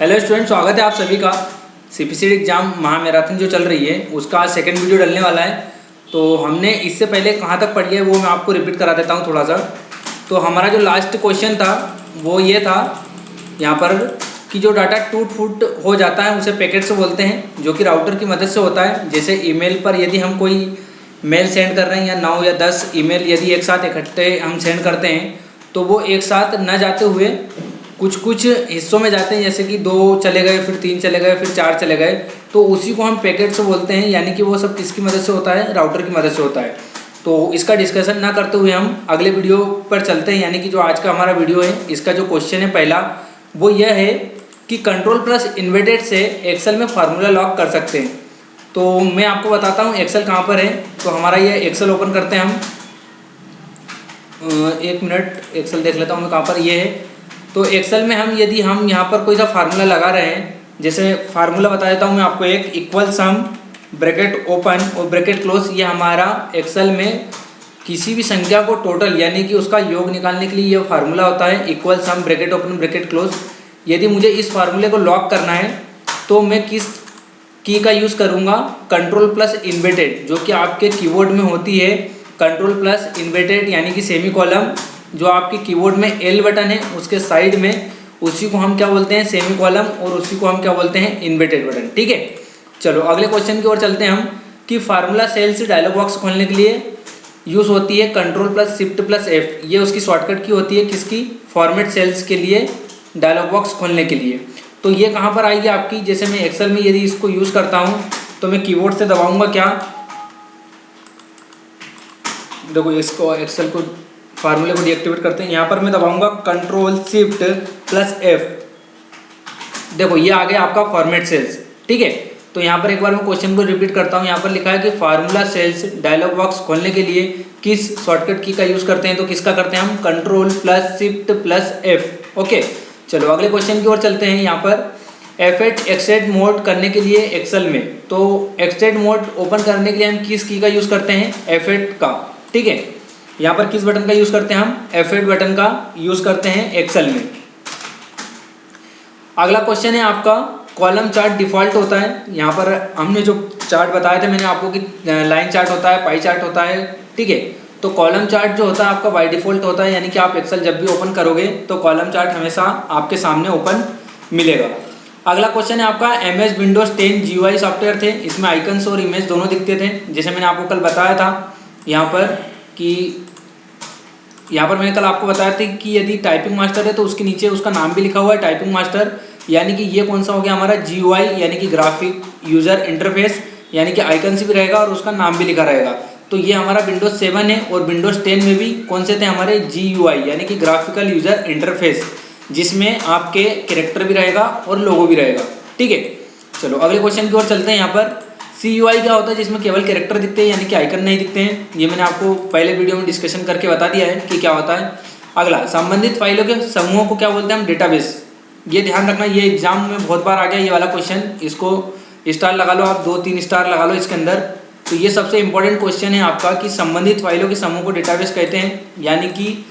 Hello student, स्वागत है आप सभी का। सीपीसीटी एग्जाम महामैराथन जो चल रही है उसका आज सेकंड वीडियो डलने वाला है। तो हमने इससे पहले कहाँ तक पढ़ लिया है वो मैं आपको रिपीट करा देता हूँ थोड़ा सा। तो हमारा जो लास्ट क्वेश्चन था वो ये था यहाँ पर कि जो डाटा टूट फूट हो जाता है उसे पैकेट से बोलते हैं, जो कि राउटर की मदद से होता है। जैसे ईमेल पर यदि हम कोई मेल सेंड कर रहे हैं या 9 या 10 ईमेल यदि एक साथ इकट्ठे हम सेंड करते हैं तो वो एक साथ न जाते हुए कुछ कुछ हिस्सों में जाते हैं, जैसे कि 2 चले गए, फिर 3 चले गए, फिर 4 चले गए, तो उसी को हम पैकेट से बोलते हैं। यानी कि वो सब किसकी मदद से होता है? राउटर की मदद से होता है। तो इसका डिस्कशन ना करते हुए हम अगले वीडियो पर चलते हैं। यानी कि जो आज का हमारा वीडियो है इसका जो क्वेश्चन है पहला वो यह है कि कंट्रोल प्लस इन्वर्टेड से एक्सेल में फार्मूला लॉक कर सकते हैं। तो मैं आपको बताता हूँ एक्सेल कहाँ पर है। तो हमारा ये एक्सेल ओपन करते हैं हम। 1 मिनट एक्सेल देख लेता हूँ मैं कहाँ पर ये है। तो एक्सेल में हम यदि हम यहाँ पर कोई सा फार्मूला लगा रहे हैं, जैसे फार्मूला बता देता हूँ मैं आपको, एक इक्वल सम ब्रैकेट ओपन और ब्रैकेट क्लोज। ये हमारा एक्सेल में किसी भी संख्या को टोटल यानी कि उसका योग निकालने के लिए ये फार्मूला होता है, इक्वल सम ब्रैकेट ओपन ब्रैकेट क्लोज। यदि मुझे इस फार्मूले को लॉक करना है तो मैं किस की का यूज़ करूँगा? कंट्रोल प्लस इन्वर्टेड, जो कि आपके कीबोर्ड में होती है कंट्रोल प्लस इन्वर्टेड यानी कि सेमी कॉलम। जो आपके कीबोर्ड में एल बटन है उसके साइड में, उसी को हम क्या बोलते हैं? सेमी कॉलम, और उसी को हम क्या बोलते हैं? Inverted button. ठीक है, चलो अगले क्वेश्चन की ओर चलते हैं हम कि फार्मूला सेल से डायलॉग बॉक्स खोलने के लिए यूज़ होती है control plus shift plus F. ये उसकी शॉर्टकट की होती है, किसकी? फॉर्मेट सेल्स के लिए, डायलॉग बॉक्स खोलने के लिए। तो ये कहाँ पर आएगी आपकी? जैसे मैं एक्सेल में यदि इसको यूज़ करता हूँ तो मैं कीबोर्ड से दबाऊँगा क्या? देखो इसको एक्सेल को फार्मूले को डीएक्टिवेट करते हैं। यहाँ पर मैं दबाऊंगा कंट्रोल शिफ्ट प्लस एफ। देखो ये आ गया आपका फॉर्मेट सेल्स। ठीक है, तो यहाँ पर एक बार मैं क्वेश्चन को रिपीट करता हूँ। यहाँ पर लिखा है कि फार्मूला सेल्स डायलॉग बॉक्स खोलने के लिए किस शॉर्टकट की का यूज़ करते हैं? तो किसका करते हैं हम? Control plus shift plus F. Okay, चलो अगले क्वेश्चन की ओर चलते हैं। यहाँ पर F8 एक्सटेंड मोड करने के लिए एक्सेल में, तो एक्सटेंड मोड ओपन करने के लिए हम किस की का यूज़ करते हैं? F8 का। ठीक है, यहाँ पर किस बटन का यूज़ करते हैं हम? F8 बटन का यूज़ करते हैं एक्सेल में। अगला क्वेश्चन है आपका, कॉलम चार्ट डिफ़ॉल्ट होता है। यहाँ पर हमने जो चार्ट बताए थे मैंने आपको कि लाइन चार्ट होता है, पाई चार्ट होता है। ठीक है, तो कॉलम चार्ट जो होता है आपका बाय डिफ़ॉल्ट होता है, यानी कि आप एक्सेल जब भी ओपन करोगे तो कॉलम चार्ट हमेशा आपके सामने ओपन मिलेगा। अगला क्वेश्चन है आपका, MS विंडोज़ 10 GUI सॉफ्टवेयर थे, इसमें आइकन्स और इमेज दोनों दिखते थे। जैसे मैंने आपको कल बताया था यहाँ पर कि यहाँ पर मैंने कल आपको बताया था कि यदि टाइपिंग मास्टर है तो उसके नीचे उसका नाम भी लिखा हुआ है टाइपिंग मास्टर। यानी कि ये कौन सा हो गया हमारा? GUI यानी कि ग्राफिक यूज़र इंटरफेस, यानी कि आइकन्स भी रहेगा और उसका नाम भी लिखा रहेगा। तो ये हमारा विंडोज़ 7 है, और विंडोज़ 10 में भी कौन से थे हमारे? GUI यानी कि ग्राफिकल यूज़र इंटरफेस, जिसमें आपके कैरेक्टर भी रहेगा और लोगो भी रहेगा। ठीक है, चलो अगले क्वेश्चन की ओर चलते हैं। यहाँ पर CUI क्या होता है? जिसमें केवल कैरेक्टर दिखते हैं यानी कि आइकन नहीं दिखते हैं। ये मैंने आपको पहले वीडियो में डिस्कशन करके बता दिया है कि क्या होता है। अगला, संबंधित फाइलों के समूहों को क्या बोलते हैं हम? डेटाबेस। ये ध्यान रखना, ये एग्जाम में बहुत बार आ गया ये वाला क्वेश्चन। इसको स्टार लगा लो आप, 2-3 स्टार लगा लो इसके अंदर। तो ये सबसे इंपॉर्टेंट क्वेश्चन है आपका कि संबंधित फाइलों के समूह को डेटाबेस कहते हैं। यानी कि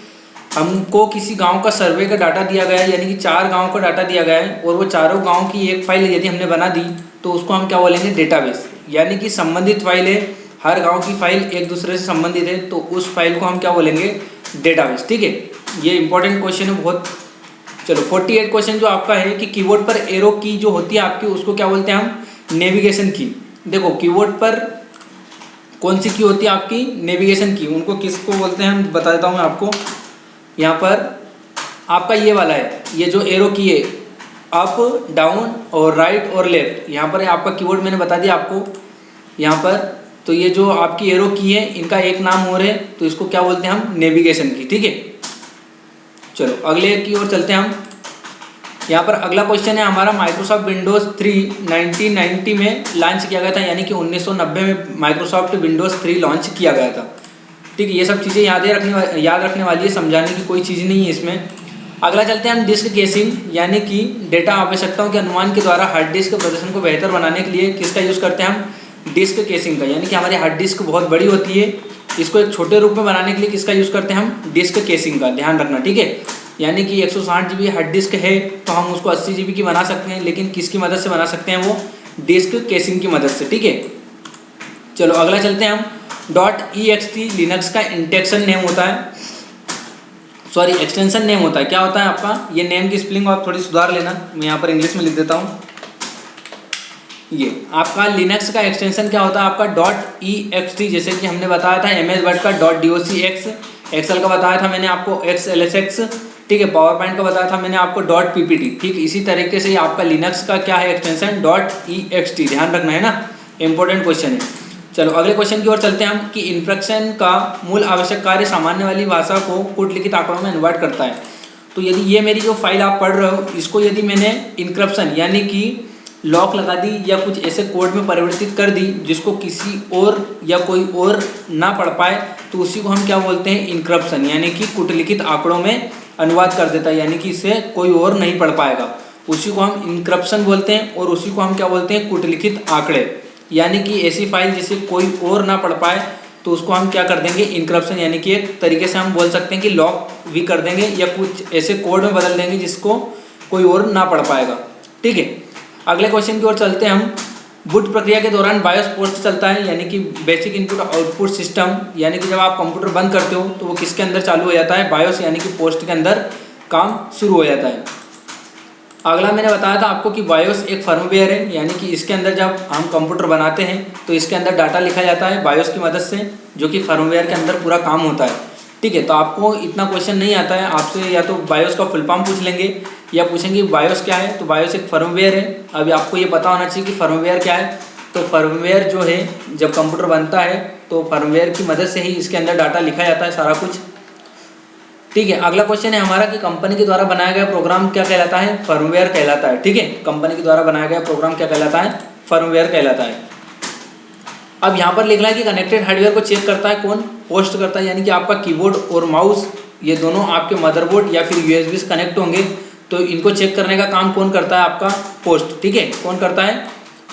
हमको किसी गांव का सर्वे का डाटा दिया गया है, यानी कि 4 गांव का डाटा दिया गया है, और वो चारों गांव की एक फाइल यदि हमने बना दी तो उसको हम क्या बोलेंगे? डेटाबेस। यानी कि संबंधित फाइल है, हर गांव की फाइल एक दूसरे से संबंधित है, तो उस फाइल को हम क्या बोलेंगे? डेटाबेस। ठीक है, ये इंपॉर्टेंट क्वेश्चन है बहुत। चलो 48 क्वेश्चन जो आपका है कि कीबोर्ड पर एरो की जो होती है आपकी उसको क्या बोलते हैं हम? नेविगेशन की। देखो कीबोर्ड पर कौन सी की होती है आपकी? नेविगेशन की। उनको किसको बोलते हैं हम बता देता हूँ मैं आपको। यहाँ पर आपका ये वाला है, ये जो एरो की है, अप डाउन और राइट और लेफ्ट, यहाँ पर आपका कीबोर्ड मैंने बता दिया आपको यहाँ पर। तो ये जो आपकी एरो की है इनका एक नाम और है, तो इसको क्या बोलते हैं हम? नेविगेशन की। ठीक है, चलो अगले की ओर चलते हैं हम। यहाँ पर अगला क्वेश्चन है हमारा, माइक्रोसॉफ्ट विंडोज़ 3 1990 में लॉन्च किया गया था, यानी कि 1990 में माइक्रोसॉफ्ट विंडोज़ 3 लॉन्च किया गया था। ठीक है, ये सब चीज़ें याद रखने वाली है, समझाने की कोई चीज़ नहीं है इसमें। अगला चलते हैं हम, डिस्क केसिंग, यानी कि डेटा आवश्यकताओं के अनुमान के द्वारा हार्ड डिस्क के प्रदर्शन को बेहतर बनाने के लिए किसका यूज़ करते हैं हम? डिस्क केसिंग का। यानी कि हमारी हार्ड डिस्क बहुत बड़ी होती है, इसको एक छोटे रूप में बनाने के लिए किसका यूज़ करते हैं हम? डिस्क केसिंग का। ध्यान रखना। ठीक है, यानी कि 160 GB हार्ड डिस्क है तो हम उसको 80 GB की बना सकते हैं, लेकिन किसकी मदद से बना सकते हैं, वो डिस्क केसिंग की मदद से। ठीक है, चलो अगला चलते हैं हम। .ext लिनक्स का इंटेक्शन नेम होता है, सॉरी एक्सटेंशन नेम होता है। क्या होता है आपका, ये नेम की स्पेलिंग आप थोड़ी सुधार लेना, मैं यहाँ पर इंग्लिश में लिख देता हूँ। ये आपका लिनक्स का एक्सटेंशन क्या होता है आपका .ext, जैसे कि हमने बताया था MS वर्ड का .docx, एक्सेल का बताया था मैंने आपको XLSX, ठीक है, पावर पॉइंट का बताया था मैंने आपको .ppt। ठीक, इसी तरीके से आपका लिनक्स का क्या है एक्सटेंशन .ext, ध्यान रखना है ना, इंपॉर्टेंट क्वेश्चन है। चलो अगले क्वेश्चन की ओर चलते हैं हम कि इनक्रप्शन का मूल आवश्यक कार्य सामान्य वाली भाषा को कूटलिखित आंकड़ों में अनुवाद करता है। तो यदि ये मेरी जो फाइल आप पढ़ रहे हो, इसको यदि मैंने इनक्रप्शन यानी कि लॉक लगा दी या कुछ ऐसे कोड में परिवर्तित कर दी जिसको किसी और या कोई और ना पढ़ पाए, तो उसी को हम क्या बोलते हैं, इनक्रप्शन, यानी कि कूटलिखित आंकड़ों में अनुवाद कर देता है, यानी कि इसे कोई और नहीं पढ़ पाएगा, उसी को हम इनक्रप्शन बोलते हैं। और उसी को हम क्या बोलते हैं, कूटलिखित आंकड़े, यानी कि ऐसी फाइल जिसे कोई और ना पढ़ पाए तो उसको हम क्या कर देंगे, इनक्रप्शन, यानी कि एक तरीके से हम बोल सकते हैं कि लॉक भी कर देंगे या कुछ ऐसे कोड में बदल देंगे जिसको कोई और ना पढ़ पाएगा। ठीक है, अगले क्वेश्चन की ओर चलते हैं हम। बूट प्रक्रिया के दौरान बायोस पोस्ट चलता है, यानी कि बेसिक इनपुट आउटपुट सिस्टम, यानी कि जब आप कंप्यूटर बंद करते हो तो वो किसके अंदर चालू हो जाता है, बायोस यानी कि पोस्ट के अंदर काम शुरू हो जाता है। अगला मैंने बताया था आपको कि बायोस एक फर्मवेयर है, यानी कि इसके अंदर जब हम कंप्यूटर बनाते हैं तो इसके अंदर डाटा लिखा जाता है बायोस की मदद से, जो कि फर्मवेयर के अंदर पूरा काम होता है। ठीक है, तो आपको इतना क्वेश्चन नहीं आता है, आपसे या तो बायोस का फुल फॉर्म पूछ लेंगे या पूछेंगे बायोस क्या है, तो बायोस एक फर्मवेयर है। अभी आपको ये पता होना चाहिए कि फर्मवेयर क्या है। तो फर्मवेयर जो है, जब कंप्यूटर बनता है तो फर्मवेयर की मदद से ही इसके अंदर डाटा लिखा जाता है सारा कुछ। ठीक है, अगला क्वेश्चन है हमारा कि कंपनी के द्वारा बनाया गया प्रोग्राम क्या कहलाता है, फर्मवेयर कहलाता है। ठीक है, कंपनी के द्वारा बनाया गया प्रोग्राम क्या कहलाता है, फर्मवेयर कहलाता है। अब यहाँ पर लिखना है कि कनेक्टेड हार्डवेयर को चेक करता है कौन, पोस्ट करता है, यानी कि आपका कीबोर्ड और माउस ये दोनों आपके मदरबोर्ड या फिर USB से कनेक्ट होंगे, तो इनको चेक करने का काम कौन करता है, आपका पोस्ट। ठीक है, कौन करता है,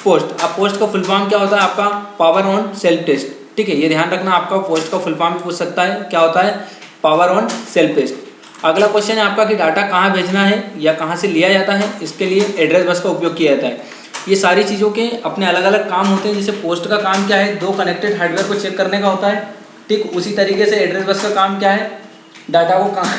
पोस्ट। अब पोस्ट का फुल फॉर्म क्या होता है आपका, पावर ऑन सेल्फ टेस्ट। ठीक है, ये ध्यान रखना, आपका पोस्ट का फुल फॉर्म भी पूछ सकता है, क्या होता है, पावर ऑन सेल्फ टेस्ट। अगला क्वेश्चन है आपका कि डाटा कहाँ भेजना है या कहाँ से लिया जाता है, इसके लिए एड्रेस बस का उपयोग किया जाता है। ये सारी चीज़ों के अपने अलग अलग काम होते हैं। जैसे पोस्ट का काम क्या है, दो कनेक्टेड हार्डवेयर को चेक करने का होता है। ठीक उसी तरीके से एड्रेस बस का काम क्या है, डाटा को कहाँ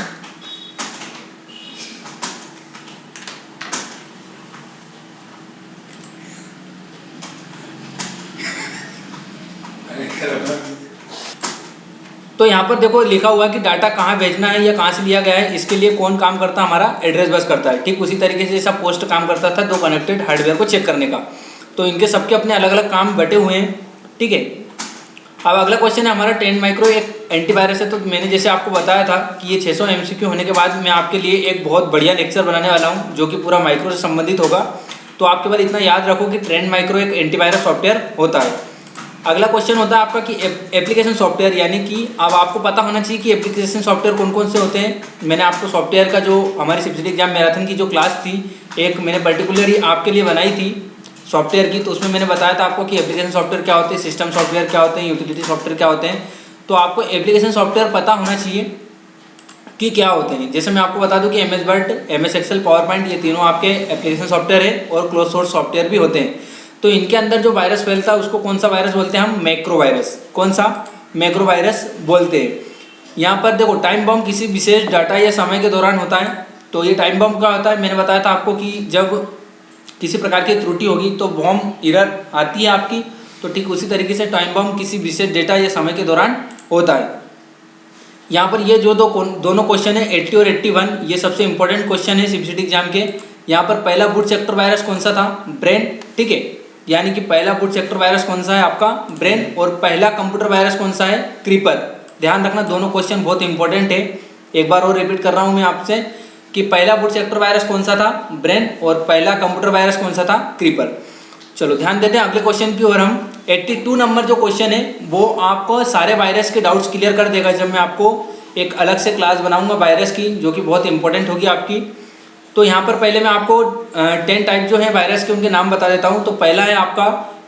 तो यहाँ पर देखो लिखा हुआ है कि डाटा कहाँ भेजना है या कहाँ से लिया गया है, इसके लिए कौन काम करता है, हमारा एड्रेस बस करता है। ठीक उसी तरीके से जैसा पोस्ट काम करता था दो कनेक्टेड हार्डवेयर को चेक करने का, तो इनके सबके अपने अलग अलग काम बटे हुए हैं। ठीक है, अब अगला क्वेश्चन है हमारा 10 माइक्रो एक एंटीवायरस है। तो मैंने जैसे आपको बताया था कि ये 600 MCQ होने के बाद मैं आपके लिए एक बहुत बढ़िया लेक्चर बनाने वाला हूँ जो कि पूरा माइक्रो से संबंधित होगा। तो आपके बाद इतना याद रखो कि ट्रेंड माइक्रो एक एंटीवायरस सॉफ्टवेयर होता है। अगला क्वेश्चन होता है आपका कि एप्लीकेशन सॉफ्टवेयर, यानी कि अब आपको पता होना चाहिए कि एप्लीकेशन सॉफ्टवेयर कौन कौन से होते हैं। मैंने आपको सॉफ्टवेयर का जो हमारी सब्सिडी एग्जाम मैराथन की जो क्लास थी, एक मैंने पर्टिकुलरली आपके लिए बनाई थी सॉफ्टवेयर की, तो उसमें मैंने बताया था आपको कि एप्लीकेशन सॉफ्टवेयर क्या होते हैं, सिस्टम सॉफ्टवेयर क्या होते हैं, यूटिलिटी सॉफ्टवेयर क्या होते हैं। तो आपको एप्लीकेशन सॉफ्टवेयर पता होना चाहिए कि क्या होते हैं। जैसे मैं आपको बता दूं कि MS Word, MS Excel, PowerPoint ये तीनों आपके एप्लीकेशन सॉफ्टवेयर है और क्लोज सोर्स सॉफ्टवेयर भी होते हैं। तो इनके अंदर जो वायरस फैलता है उसको कौन सा वायरस बोलते हैं, हम मैक्रो वायरस। कौन सा, मैक्रो वायरस बोलते हैं। यहाँ पर देखो टाइम बम किसी विशेष डाटा या समय के दौरान होता है। तो ये टाइम बम क्या होता है, मैंने बताया था आपको कि जब किसी प्रकार की त्रुटि होगी तो बॉम्ब एरर आती है आपकी। तो ठीक उसी तरीके से टाइम बम किसी विशेष डेटा या समय के दौरान होता है। यहाँ पर ये जो दोनों क्वेश्चन है 80 और 81, ये सबसे इंपॉर्टेंट क्वेश्चन है सब्सिडी एग्जाम के। यहाँ पर पहला बूट सेक्टर वायरस कौन सा था, ब्रेन। ठीक है, यानी कि पहला बूट सेक्टर वायरस कौन सा है आपका, ब्रेन। और पहला कंप्यूटर वायरस कौन सा है, क्रीपर। ध्यान रखना, दोनों क्वेश्चन बहुत इंपॉर्टेंट है। एक बार और रिपीट कर रहा हूँ मैं आपसे कि पहला बूट सेक्टर वायरस कौन सा था, ब्रेन। और पहला कंप्यूटर वायरस कौन सा था, क्रीपर। चलो ध्यान देते हैं अगले क्वेश्चन की ओर हम। 82 नंबर जो क्वेश्चन है वो आपको सारे वायरस के डाउट्स क्लियर कर देगा जब मैं आपको एक अलग से क्लास बनाऊंगा वायरस की, जो कि बहुत इंपॉर्टेंट होगी आपकी। तो यहाँ पर पहले मैं आपको 10 टाइप जो है वायरस के उनके नाम बता देता हूँ। तो पहला है आपका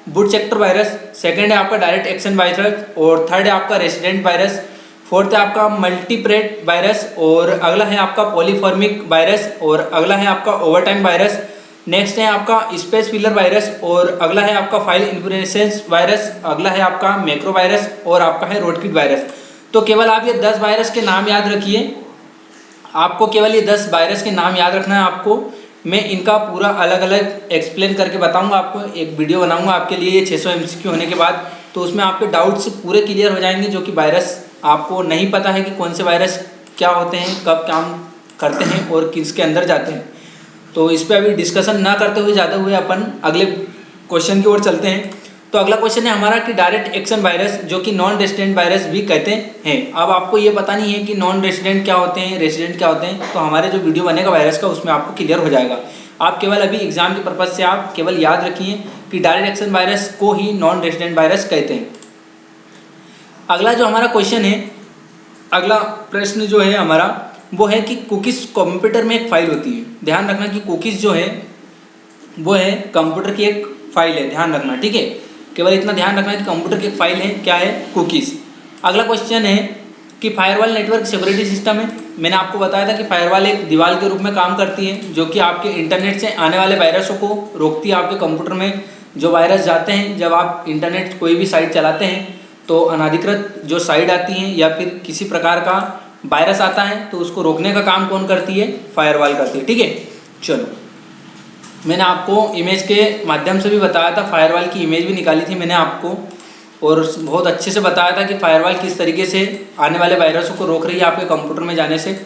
बूट सेक्टर वायरस, सेकंड है आपका डायरेक्ट एक्शन वायरस, और थर्ड है आपका रेसिडेंट वायरस, फोर्थ है आपका मल्टीप्रेट वायरस, और अगला है आपका पॉलीफॉर्मिक वायरस, और अगला है आपका ओवरटाइम वायरस। नेक्स्ट है आपका स्पेस फिलर वायरस, और अगला है आपका फाइल इन्फ्लोरेसेंस वायरस, अगला है आपका मैक्रो वायरस, और आपका है रोडकिट वायरस। तो केवल आप ये 10 वायरस के नाम याद रखिए, आपको केवल ये 10 वायरस के नाम याद रखना है। आपको मैं इनका पूरा अलग अलग एक्सप्लेन करके बताऊंगा, आपको एक वीडियो बनाऊंगा आपके लिए ये 600 MCQ होने के बाद, तो उसमें आपके डाउट्स पूरे क्लियर हो जाएंगे। जो कि वायरस आपको नहीं पता है कि कौन से वायरस क्या होते हैं, कब काम करते हैं और किसके अंदर जाते हैं, तो इस पर अभी डिस्कशन ना करते हुए ज़्यादा हुए अपन अगले क्वेश्चन की ओर चलते हैं। तो अगला क्वेश्चन है हमारा कि डायरेक्ट एक्शन वायरस, जो कि नॉन रेसिडेंट वायरस भी कहते हैं। अब आपको ये पता नहीं है कि नॉन रेसिडेंट क्या होते हैं, रेसिडेंट क्या होते हैं, तो हमारे जो वीडियो बनेगा वायरस का उसमें आपको क्लियर हो जाएगा। आप केवल अभी एग्जाम के पर्पज़ से आप केवल याद रखिए कि डायरेक्ट एक्शन वायरस को ही नॉन रेसिडेंट वायरस कहते हैं। अगला जो हमारा क्वेश्चन है, अगला प्रश्न जो है हमारा वो है कि कुकीज़ कंप्यूटर में एक फाइल होती है। ध्यान रखना कि कुकीज़ जो है वो है कंप्यूटर की एक फाइल है, ध्यान रखना, ठीक है। केवल इतना ध्यान रखना कि कंप्यूटर की एक फाइल है, क्या है, कुकीज़। अगला क्वेश्चन है कि फायरवॉल नेटवर्क सिक्योरिटी सिस्टम है। मैंने आपको बताया था कि फायरवॉल एक दीवार के रूप में काम करती है, जो कि आपके इंटरनेट से आने वाले वायरसों को रोकती है। आपके कंप्यूटर में जो वायरस जाते हैं, जब आप इंटरनेट कोई भी साइट चलाते हैं तो अनाधिकृत जो साइट आती हैं या फिर किसी प्रकार का वायरस आता है, तो उसको रोकने का काम कौन करती है, फायरवॉल करती है, ठीक है। चलो, मैंने आपको इमेज के माध्यम से भी बताया था, फायरवॉल की इमेज भी निकाली थी मैंने आपको, और बहुत अच्छे से बताया था कि फायरवॉल किस तरीके से आने वाले वायरसों को रोक रही है आपके कंप्यूटर में जाने से।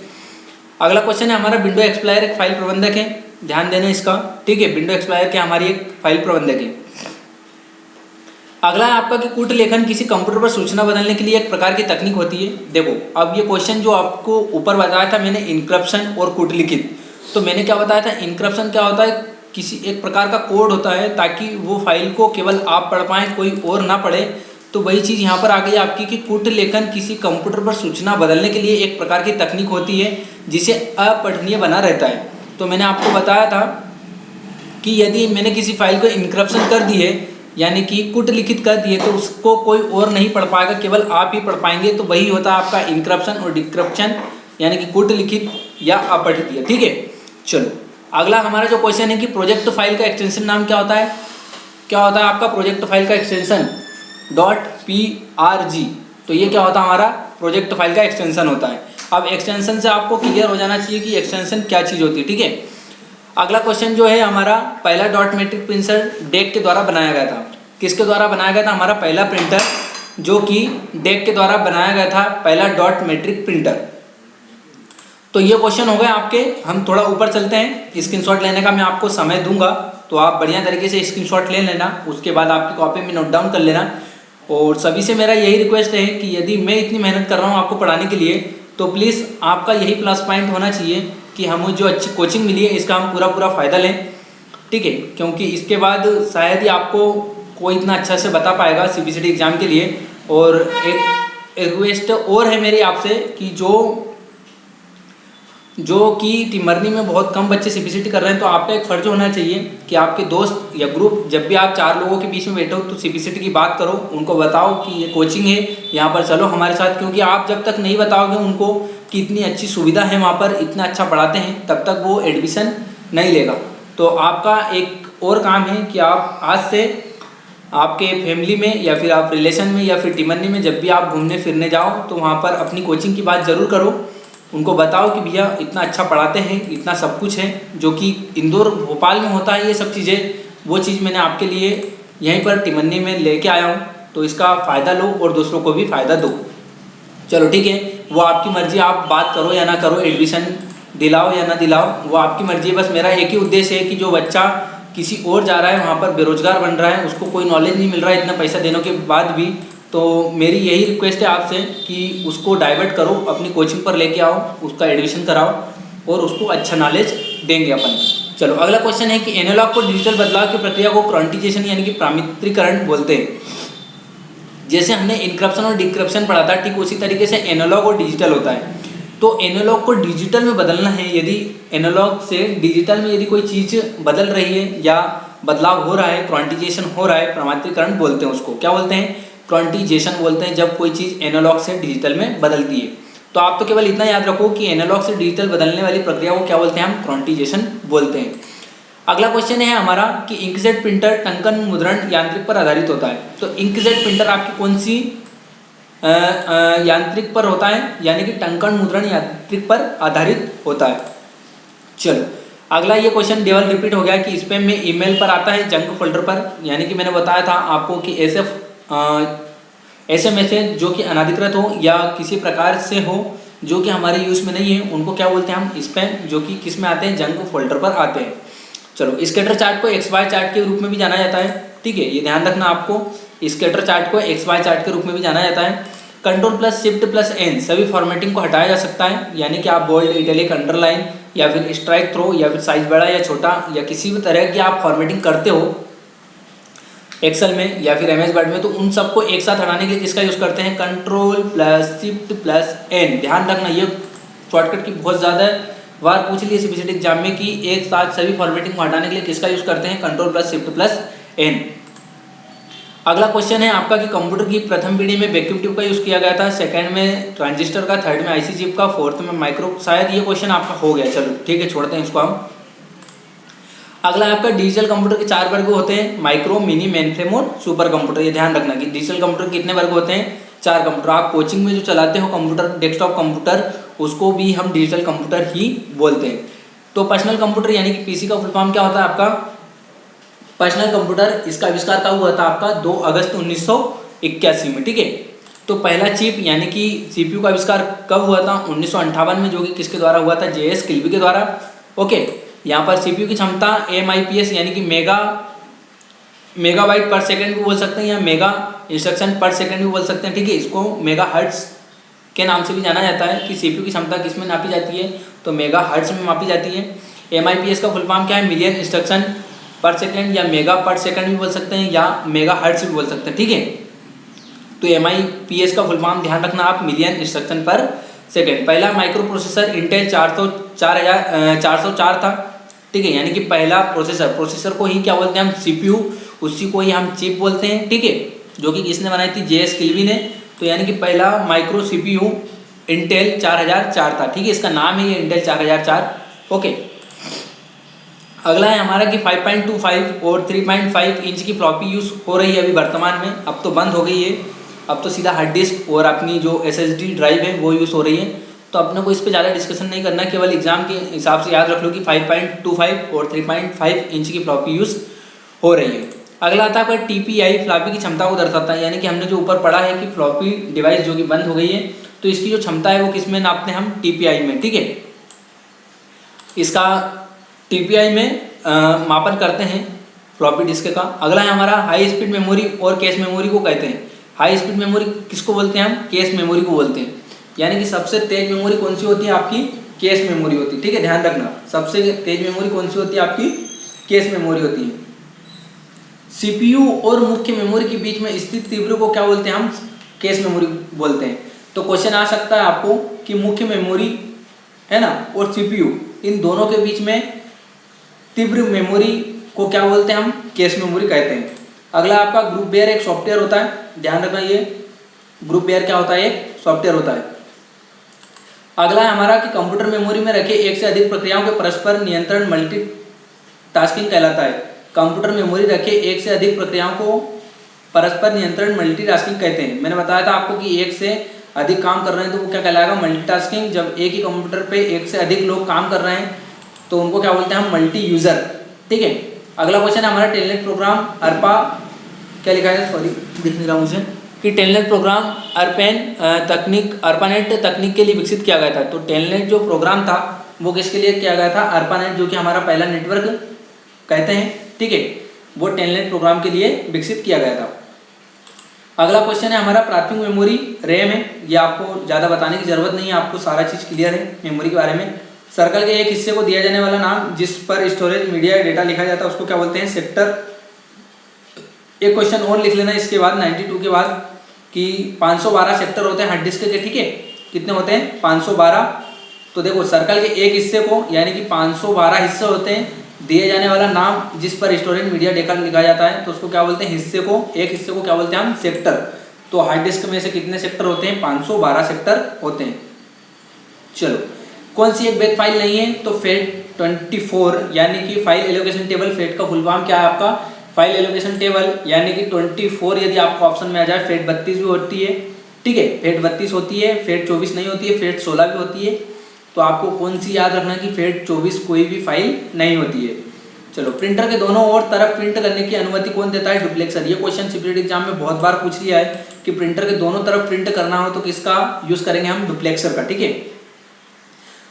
अगला क्वेश्चन है हमारा विंडो एक्सप्लोरर एक फाइल प्रबंधक है, ध्यान देना इसका, ठीक है। विंडो एक्सप्लोरर क्या हमारी एक फाइल प्रबंधक है। अगला है आपका कि कूट लेखन किसी कंप्यूटर पर सूचना बदलने के लिए एक प्रकार की तकनीक होती है। देखो, अब ये क्वेश्चन जो आपको ऊपर बताया था मैंने, इनक्रप्शन और कूट लिखित, तो मैंने क्या बताया था, इनक्रप्शन क्या होता है, किसी एक प्रकार का कोड होता है ताकि वो फाइल को केवल आप पढ़ पाएँ, कोई और ना पढ़े। तो वही चीज़ यहाँ पर आ गई आपकी कि कूट लेखन किसी कंप्यूटर पर सूचना बदलने के लिए एक प्रकार की तकनीक होती है जिसे अपठनीय बना रहता है। तो मैंने आपको बताया था कि यदि मैंने किसी फाइल को इनक्रप्शन कर दिए, यानी कि कूट लिखित कर दिए, तो उसको कोई और नहीं पढ़ पाएगा, केवल आप ही पढ़ पाएंगे। तो वही होता है आपका इनक्रप्शन और डिक्रिप्शन, यानी कि कूट लिखित या अपठनीय, ठीक है। चलो, अगला हमारा जो क्वेश्चन है कि प्रोजेक्ट फाइल का एक्सटेंशन नाम क्या होता है। क्या होता है आपका प्रोजेक्ट फाइल का एक्सटेंशन, .prg। तो ये क्या होता है, हमारा प्रोजेक्ट फाइल का एक्सटेंशन होता है। अब एक्सटेंशन से आपको क्लियर हो जाना चाहिए कि एक्सटेंशन क्या चीज़ होती है, ठीक है। अगला क्वेश्चन जो है हमारा, पहला डॉट मैट्रिक प्रिंटर डेक के द्वारा बनाया गया था। किसके द्वारा बनाया गया था, हमारा पहला प्रिंटर जो कि डेक के द्वारा बनाया गया था, पहला डॉट मैट्रिक प्रिंटर। तो ये क्वेश्चन हो गए आपके। हम थोड़ा ऊपर चलते हैं, स्क्रीनशॉट लेने का मैं आपको समय दूंगा, तो आप बढ़िया तरीके से स्क्रीनशॉट ले लेना, उसके बाद आपकी कॉपी में नोट डाउन कर लेना। और सभी से मेरा यही रिक्वेस्ट है कि यदि मैं इतनी मेहनत कर रहा हूँ आपको पढ़ाने के लिए, तो प्लीज़ आपका यही प्लस पॉइंट होना चाहिए कि हमें जो अच्छी कोचिंग मिली है इसका हम पूरा फ़ायदा लें, ठीक है। क्योंकि इसके बाद शायद ही आपको कोई इतना अच्छा से बता पाएगा CBCT एग्ज़ाम के लिए। और एक रिक्वेस्ट और है मेरी आपसे कि जो कि टिमरनी में बहुत कम बच्चे CBCT कर रहे हैं, तो आपका एक फ़र्ज होना चाहिए कि आपके दोस्त या ग्रुप, जब भी आप 4 लोगों के बीच में बैठो तो CBCT की बात करो, उनको बताओ कि ये कोचिंग है, यहाँ पर चलो हमारे साथ। क्योंकि आप जब तक नहीं बताओगे उनको कि इतनी अच्छी सुविधा है वहाँ पर, इतना अच्छा पढ़ाते हैं, तब तक वो एडमिशन नहीं लेगा। तो आपका एक और काम है कि आप आज से आपके फैमिली में या फिर आप रिलेशन में या फिर टिमरनी में जब भी आप घूमने फिरने जाओ, तो वहाँ पर अपनी कोचिंग की बात ज़रूर करो, उनको बताओ कि भैया इतना अच्छा पढ़ाते हैं, इतना सब कुछ है, जो कि इंदौर भोपाल में होता है ये सब चीज़ें, वो चीज़ मैंने आपके लिए यहीं पर टिमरनी में लेके आया हूँ। तो इसका फ़ायदा लो और दूसरों को भी फ़ायदा दो। चलो ठीक है, वो आपकी मर्ज़ी, आप बात करो या ना करो, एडमिशन दिलाओ या ना दिलाओ, वो आपकी मर्ज़ी है। बस मेरा एक ही उद्देश्य है कि जो बच्चा किसी और जा रहा है, वहाँ पर बेरोजगार बन रहा है, उसको कोई नॉलेज नहीं मिल रहा है इतना पैसा देने के बाद भी, तो मेरी यही रिक्वेस्ट है आपसे कि उसको डाइवर्ट करो, अपनी कोचिंग पर लेके आओ, उसका एडमिशन कराओ और उसको अच्छा नॉलेज देंगे अपन। चलो, अगला क्वेश्चन है कि एनालॉग को डिजिटल बदलाव की प्रक्रिया को क्वांटिजेशन यानी कि प्रामाणिकरण बोलते हैं। जैसे हमने इनक्रप्शन और डिक्रिप्शन पढ़ा था, ठीक उसी तरीके से एनालॉग और डिजिटल होता है। तो एनालॉग को डिजिटल में बदलना है, यदि एनालॉग से डिजिटल में यदि कोई चीज़ बदल रही है या बदलाव हो रहा है, क्वांटिजेशन हो रहा है, प्रामाणिकरण बोलते हैं उसको। क्या बोलते हैं, क्वांटिजेशन बोलते हैं, जब कोई चीज़ एनालॉग से डिजिटल में बदलती है। तो आप तो केवल इतना याद रखो कि एनालॉग से डिजिटल बदलने वाली प्रक्रिया को क्या बोलते हैं, हम क्वांटिजेशन बोलते हैं। अगला क्वेश्चन है हमारा कि इंकजेट प्रिंटर टंकन मुद्रण यांत्रिक पर आधारित होता है। तो इंकजेट प्रिंटर आपकी कौन सी यांत्रिक पर होता है, यानी कि टंकन मुद्रण यांत्रिक पर आधारित होता है। चलो अगला ये क्वेश्चन डबल रिपीट हो गया कि स्पैम में ईमेल पर आता है, जंक फोल्डर पर, यानी कि मैंने बताया था आपको कि ऐसे मैसेज जो कि अनाधिकृत हो या किसी प्रकार से हो जो कि हमारे यूज़ में नहीं है, उनको क्या बोलते हैं हम, स्पैम, जो कि किस में आते हैं, जंक फोल्डर पर आते हैं। चलो स्कैटर चार्ट को XY चार्ट के रूप में भी जाना जाता है, ठीक है, ये ध्यान रखना आपको, स्कैटर चार्ट को XY चार्ट के रूप में भी जाना जाता है। Control plus shift plus N सभी फॉर्मेटिंग को हटाया जा सकता है, यानी कि आप बोल्ड, इटैलिक, अंडरलाइन या फिर स्ट्राइक थ्रो या फिर साइज बड़ा या छोटा या किसी भी तरह की आप फॉर्मेटिंग करते हो एक्सेल में या फिर MS वर्ड में, तो उन सबको एक साथ हटाने के लिए किसका यूज़ करते हैं, control plus shift plus N. ध्यान रखना ये शॉर्टकट की बहुत ज़्यादा बार पूछ ली CPCT एग्जाम में कि एक साथ सभी फॉर्मेटिंग को हटाने के लिए किसका यूज़ करते हैं, control plus shift plus N. अगला क्वेश्चन है आपका कि कंप्यूटर की प्रथम पीढ़ी में वैक्यूम ट्यूब का यूज़ किया गया था, सेकंड में ट्रांजिस्टर का, थर्ड में IC चिप का, फोर्थ में माइक्रो, शायद ये क्वेश्चन आपका हो गया। चलो ठीक है, छोड़ते हैं इसको हम। अगला आपका डिजिटल कंप्यूटर के 4 वर्ग होते हैं, माइक्रो, मिनी, मेनफ्रेम और सुपर कंप्यूटर। ये ध्यान रखना कि डिजिटल कंप्यूटर कितने वर्ग होते हैं, 4 कंप्यूटर। आप कोचिंग में जो चलाते हो कंप्यूटर, डेस्कटॉप कंप्यूटर, उसको भी हम डिजिटल कंप्यूटर ही बोलते हैं। तो पर्सनल कंप्यूटर यानी कि PC का फुल फॉर्म क्या होता है आपका, पर्सनल कंप्यूटर, इसका आविष्कार कब हुआ था आपका, 2 अगस्त 1981 में, ठीक है। तो पहला चिप यानी कि CPU का आविष्कार कब हुआ था, 1958 में, जो कि किसके द्वारा हुआ था, JS किल्बी के द्वारा। ओके, यहाँ पर CPU की क्षमता MIPS यानी कि मेगाबाइट पर सेकंड भी बोल सकते हैं या मेगा इंस्ट्रक्शन पर सेकंड भी बोल सकते हैं, ठीक है। इसको मेगा हर्ट्ज के नाम से भी जाना जाता है कि CPU की क्षमता किस में नापी जाती है, तो मेगा हर्ट्ज में मापी जाती है। MIPS का फुल फॉर्म क्या है, मिलियन इंस्ट्रक्शन पर सेकंड या मेगा पर सेकंड भी बोल सकते हैं या मेगा हर्ट्ज भी बोल सकते हैं, ठीक है। तो MIPS का फुल फॉर्म ध्यान रखना आप, मिलियन इंस्ट्रक्शन पर सेकंड। पहला माइक्रो प्रोसेसर इंटेल 404 था, ठीक है, यानी कि पहला प्रोसेसर को ही क्या बोलते हैं हम, CPU, उसी को ही हम चिप बोलते हैं, ठीक है, जो कि किसने बनाई थी, JS किल्बी ने। तो यानी कि पहला माइक्रो CPU इंटेल 4004 था, ठीक है, इसका नाम है ये इंटेल 4004। ओके, अगला है हमारा कि 5.25 और 3.5 इंच की फ्लॉपी यूज़ हो रही है अभी वर्तमान में, अब तो बंद हो गई है, अब तो सीधा हार्ड डिस्क और अपनी जो SSD ड्राइव है वो यूज़ हो रही है। तो अपने को इस पर ज़्यादा डिस्कशन नहीं करना, केवल एग्जाम के हिसाब से याद रख लो कि 5.25 और 3.5 इंच की फ्लॉपी यूज़ हो रही है। अगला आता है आपका TPI, फ्लॉपी की क्षमता को दर्शाता है, यानी कि हमने जो ऊपर पढ़ा है कि फ्लॉपी डिवाइस जो कि बंद हो गई है, तो इसकी जो क्षमता है वो किस में नापते हैं हम, TPI में, ठीक है, इसका TPI में मापन करते हैं फ्लॉपी डिस्क का। अगला है हमारा हाई स्पीड मेमोरी और कैश मेमोरी को कहते हैं। हाई स्पीड मेमोरी किसको बोलते हैं हम, कैश मेमोरी को बोलते हैं, यानी कि सबसे तेज मेमोरी कौन सी होती है आपकी, कैश मेमोरी होती है, ठीक है, ध्यान रखना, सबसे तेज मेमोरी कौन सी होती है आपकी, कैश मेमोरी होती है। CPU और मुख्य मेमोरी के बीच में स्थित तीव्र को क्या बोलते हैं हम, कैश मेमोरी बोलते हैं। तो क्वेश्चन आ सकता है आपको कि मुख्य मेमोरी है ना और CPU, इन दोनों के बीच में तीव्र मेमोरी को क्या बोलते हैं हम, कैश मेमोरी कहते हैं। अगला आपका ग्रुप बेयर एक सॉफ्टवेयर होता है, ध्यान रखना, ये ग्रुप बेयर क्या होता है, एक सॉफ्टवेयर होता है। अगला है हमारा कि कंप्यूटर मेमोरी में रखे एक से अधिक प्रक्रियाओं के परस्पर नियंत्रण मल्टीटास्किंग कहलाता है। कंप्यूटर मेमोरी रखे एक से अधिक प्रक्रियाओं को परस्पर नियंत्रण मल्टीटास्किंग कहते हैं। मैंने बताया था आपको कि एक से अधिक काम कर रहे हैं तो वो क्या कहलाएगा, मल्टीटास्किंग। जब एक ही कंप्यूटर पे एक से अधिक लोग काम कर रहे हैं तो उनको क्या बोलते हैं हम, मल्टी यूजर, ठीक है। अगला क्वेश्चन है हमारा टेलनेट प्रोग्राम अर्पा, क्या लिखा है, सॉरी दिख नहीं रहा मुझे, कि टेलनेट प्रोग्राम अर्पानेट तकनीक के लिए विकसित किया गया था। तो टेलनेट जो प्रोग्राम था वो किसके लिए किया गया था, अर्पानेट, जो कि हमारा पहला नेटवर्क कहते हैं, ठीक है, वो टेलनेट प्रोग्राम के लिए विकसित किया गया था। अगला क्वेश्चन है हमारा प्राथमिक मेमोरी रैम है, ये आपको ज़्यादा बताने की जरूरत नहीं है, आपको सारा चीज़ क्लियर है मेमोरी के बारे में। सर्कल के एक हिस्से को दिया जाने वाला नाम जिस पर स्टोरेज मीडिया डेटा लिखा जाता है उसको क्या बोलते हैं, सेक्टर। एक क्वेश्चन और लिख लेना इसके बाद 92 के बाद कि 512 सेक्टर होते हैं हार्ड डिस्क के, ठीक है, कितने होते हैं, 512। तो देखो सर्कल के एक हिस्से को यानी कि 512 हिस्से होते हैं, दिए जाने वाला नाम जिस पर स्टोरेज मीडिया डेटा लिखा जाता है तो उसको क्या बोलते हैं, हिस्से को, एक हिस्से को क्या बोलते हैं हम, सेक्टर। तो हार्ड डिस्क में से कितने सेक्टर होते हैं? 512 सेक्टर होते हैं। चलो, कौन सी एक बैक फाइल नहीं है? तो FAT24 यानी कि फाइल एलोकेशन टेबल। FAT का फुल फॉर्म क्या है आपका? फाइल एलोकेशन टेबल, यानी कि 24 यदि आपको ऑप्शन में आ जाए। FAT32 भी होती है, ठीक है, FAT32 होती है, FAT24 नहीं होती है, FAT16 भी होती है। तो आपको कौन सी याद रखना है कि FAT24 कोई भी फाइल नहीं होती है। चलो, प्रिंटर के दोनों ओर तरफ प्रिंट करने की अनुमति कौन देता है? डुप्लेक्सर। ये क्वेश्चन सीपीटी एग्जाम में बहुत बार पूछ लिया है कि प्रिंटर के दोनों तरफ प्रिंट करना हो तो किसका यूज करेंगे हम? डुप्लेक्सर का, ठीक है।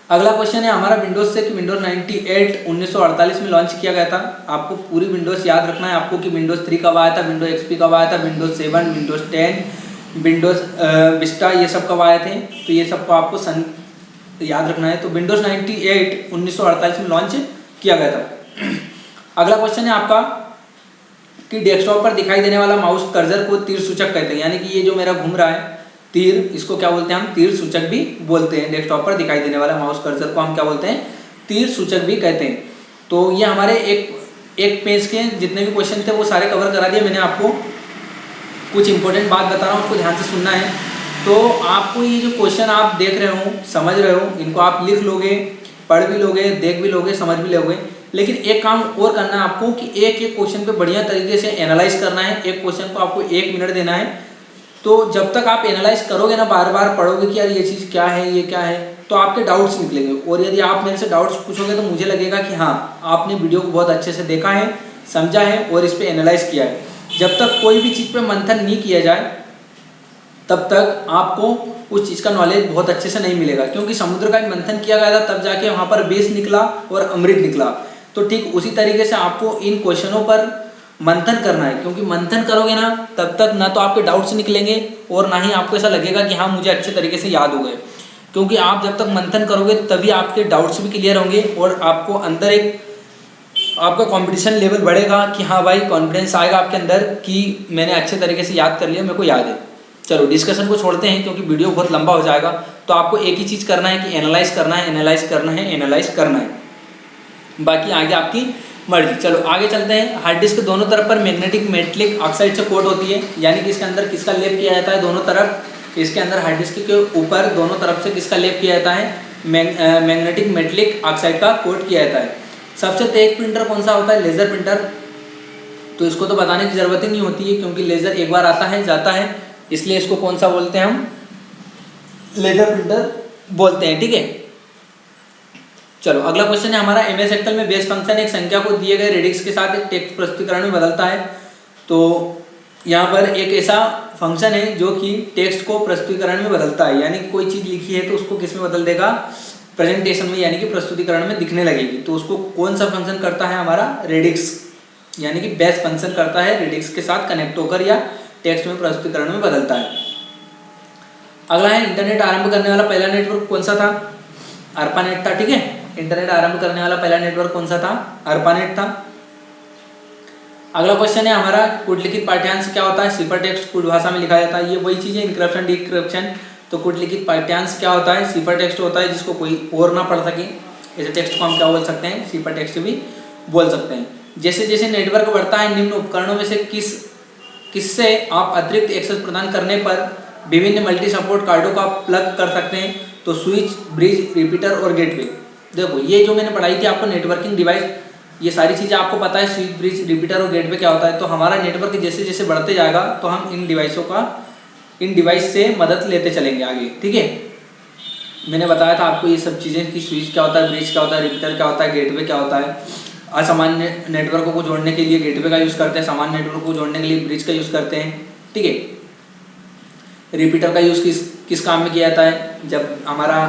अगला क्वेश्चन है हमारा विंडोज से कि विंडोज 98 1948 में लॉन्च किया गया था। आपको पूरी विंडोज याद रखना है आपको कि विंडोज 3 कब आया था, विंडोज एक्सपी कब आया था, विंडोज 7, विंडोज 10, विंडोज विस्टा, ये सब कब आए थे। तो ये सबको आपको याद रखना है। तो विंडोज 98 1948 में लॉन्च किया गया था। अगला क्वेश्चन है आपका कि डेस्कटॉप पर दिखाई देने वाला माउस कर्सर को तीर सूचक कहते हैं, यानी कि ये जो मेरा घूम रहा है तीर, इसको क्या बोलते हैं हम? तीर सूचक भी बोलते हैं। डेस्कटॉप पर दिखाई देने वाला माउस कर्सर को हम क्या बोलते हैं? तीर सूचक भी कहते हैं। तो ये हमारे एक पेज के जितने भी क्वेश्चन थे वो सारे कवर करा दिए मैंने आपको। कुछ इंपॉर्टेंट बात बता रहा हूँ, उसको ध्यान से सुनना है। तो आपको ये जो क्वेश्चन आप देख रहे हो, समझ रहे हो, इनको आप लिख लोगे, पढ़ भी लोगे, देख भी लोगे, समझ भी लोगे। लेकिन एक काम और करना है आपको कि एक एक क्वेश्चन पे बढ़िया तरीके से एनालाइज करना है। एक क्वेश्चन को आपको 1 मिनट देना है। तो जब तक आप एनालाइज करोगे ना, बार बार पढ़ोगे कि यार ये चीज़ क्या है, ये क्या है, तो आपके डाउट्स निकलेंगे। और यदि आप मेरे से डाउट्स पूछोगे तो मुझे लगेगा कि हाँ, आपने वीडियो को बहुत अच्छे से देखा है, समझा है और इस पर एनालाइज किया है। जब तक कोई भी चीज़ पे मंथन नहीं किया जाए तब तक आपको उस चीज़ का नॉलेज बहुत अच्छे से नहीं मिलेगा। क्योंकि समुद्र का मंथन किया गया था तब जाके वहाँ पर विष निकला और अमृत निकला। तो ठीक उसी तरीके से आपको इन क्वेश्चनों पर मंथन करना है। क्योंकि मंथन करोगे ना, तब तक ना तो आपके डाउट्स निकलेंगे और ना ही आपको ऐसा लगेगा कि हाँ मुझे अच्छे तरीके से याद हो गए। क्योंकि आप जब तक मंथन करोगे तभी आपके डाउट्स भी क्लियर होंगे और आपको अंदर एक आपका कंपटीशन लेवल बढ़ेगा कि हाँ भाई, कॉन्फिडेंस आएगा आपके अंदर कि मैंने अच्छे तरीके से याद कर लिया, मेरे को याद है। चलो, डिस्कशन को छोड़ते हैं क्योंकि वीडियो बहुत लंबा हो जाएगा। तो आपको एक ही चीज़ करना है कि एनालाइज करना है, एनालाइज करना है, एनालाइज करना है, बाकी आगे आपकी मर्जी। चलो आगे चलते हैं। हार्ड डिस्क दोनों तरफ पर मैग्नेटिक मेटलिक ऑक्साइड से कोट होती है, यानी कि इसके अंदर किसका लेप किया जाता है? दोनों तरफ। इसके अंदर हार्ड डिस्क के ऊपर दोनों तरफ से किसका लेप किया जाता है? मैग्नेटिक मेटलिक ऑक्साइड का कोट किया जाता है। सबसे तेज प्रिंटर कौन सा होता है? Laser printer. तो इसको तो बताने की ज़रूरत ही नहीं होती है क्योंकि लेज़र एक बार आता है जाता है, इसलिए इसको कौन सा बोलते हैं हम? लेज़र प्रिंटर बोलते हैं, ठीक है। चलो, अगला क्वेश्चन है हमारा MS एक्सेल में बेस फंक्शन एक संख्या को दिए गए रेडिक्स के साथ एक टेक्स्ट प्रस्तुतिकरण में बदलता है। तो यहाँ पर एक ऐसा फंक्शन है जो कि टेक्स्ट को प्रस्तुतिकरण में बदलता है, यानी कि कोई चीज़ लिखी है तो उसको किस में बदल देगा? प्रेजेंटेशन में, यानी कि प्रस्तुतिकरण में दिखने लगेगी। तो उसको कौन सा फंक्शन करता है? हमारा रेडिक्स, यानी कि बेस फंक्शन करता है, रेडिक्स के साथ कनेक्ट होकर या टेक्स्ट में प्रस्तुतिकरण में बदलता है। अगला है इंटरनेट आरंभ करने वाला पहला नेटवर्क कौन सा था? ARPANET था, ठीक है। इंटरनेट आरंभ करने वाला पहला नेटवर्क कौन सा था? ARPANET था। अगला क्वेश्चन है हमारा कूटलिखित पाठ्यांश क्या होता है? सिफर टेक्स्ट कूट भाषा में लिखा जाता है। ये वही चीज़ है, इंक्रिप्शन डिक्रिप्शन। तो कूटलिखित पाठ्यांश क्या होता है? सिफर टेक्स्ट होता है जिसको कोई और ना पढ़ सके। ऐसे टेक्स्ट को हम क्या बोल सकते हैं? सिफर टेक्स्ट भी बोल सकते हैं। जैसे जैसे नेटवर्क बढ़ता है, निम्न उपकरणों में से किससे आप अतिरिक्त एक्सेस प्रदान करने पर विभिन्न मल्टी सपोर्ट कार्डों का प्लग कर सकते हैं? तो स्विच, ब्रिज, रिपीटर और गेटवे। देखो, ये जो मैंने पढ़ाई थी आपको नेटवर्किंग डिवाइस, ये सारी चीज़ें आपको पता है। स्विच, ब्रिज, रिपीटर और गेटवे क्या होता है। तो हमारा नेटवर्क जैसे जैसे बढ़ते जाएगा तो हम इन डिवाइस से मदद लेते चलेंगे आगे, ठीक है। मैंने बताया था आपको ये सब चीज़ें कि स्विच क्या होता है, ब्रिज क्या होता है, रिपीटर क्या होता है, गेटवे क्या होता है। असामान्य नेटवर्कों को जोड़ने के लिए गेटवे का यूज़ करते हैं, सामान्य नेटवर्क को जोड़ने के लिए ब्रिज का यूज़ करते हैं, ठीक है। रिपीटर का यूज़ किस काम में किया जाता है? जब हमारा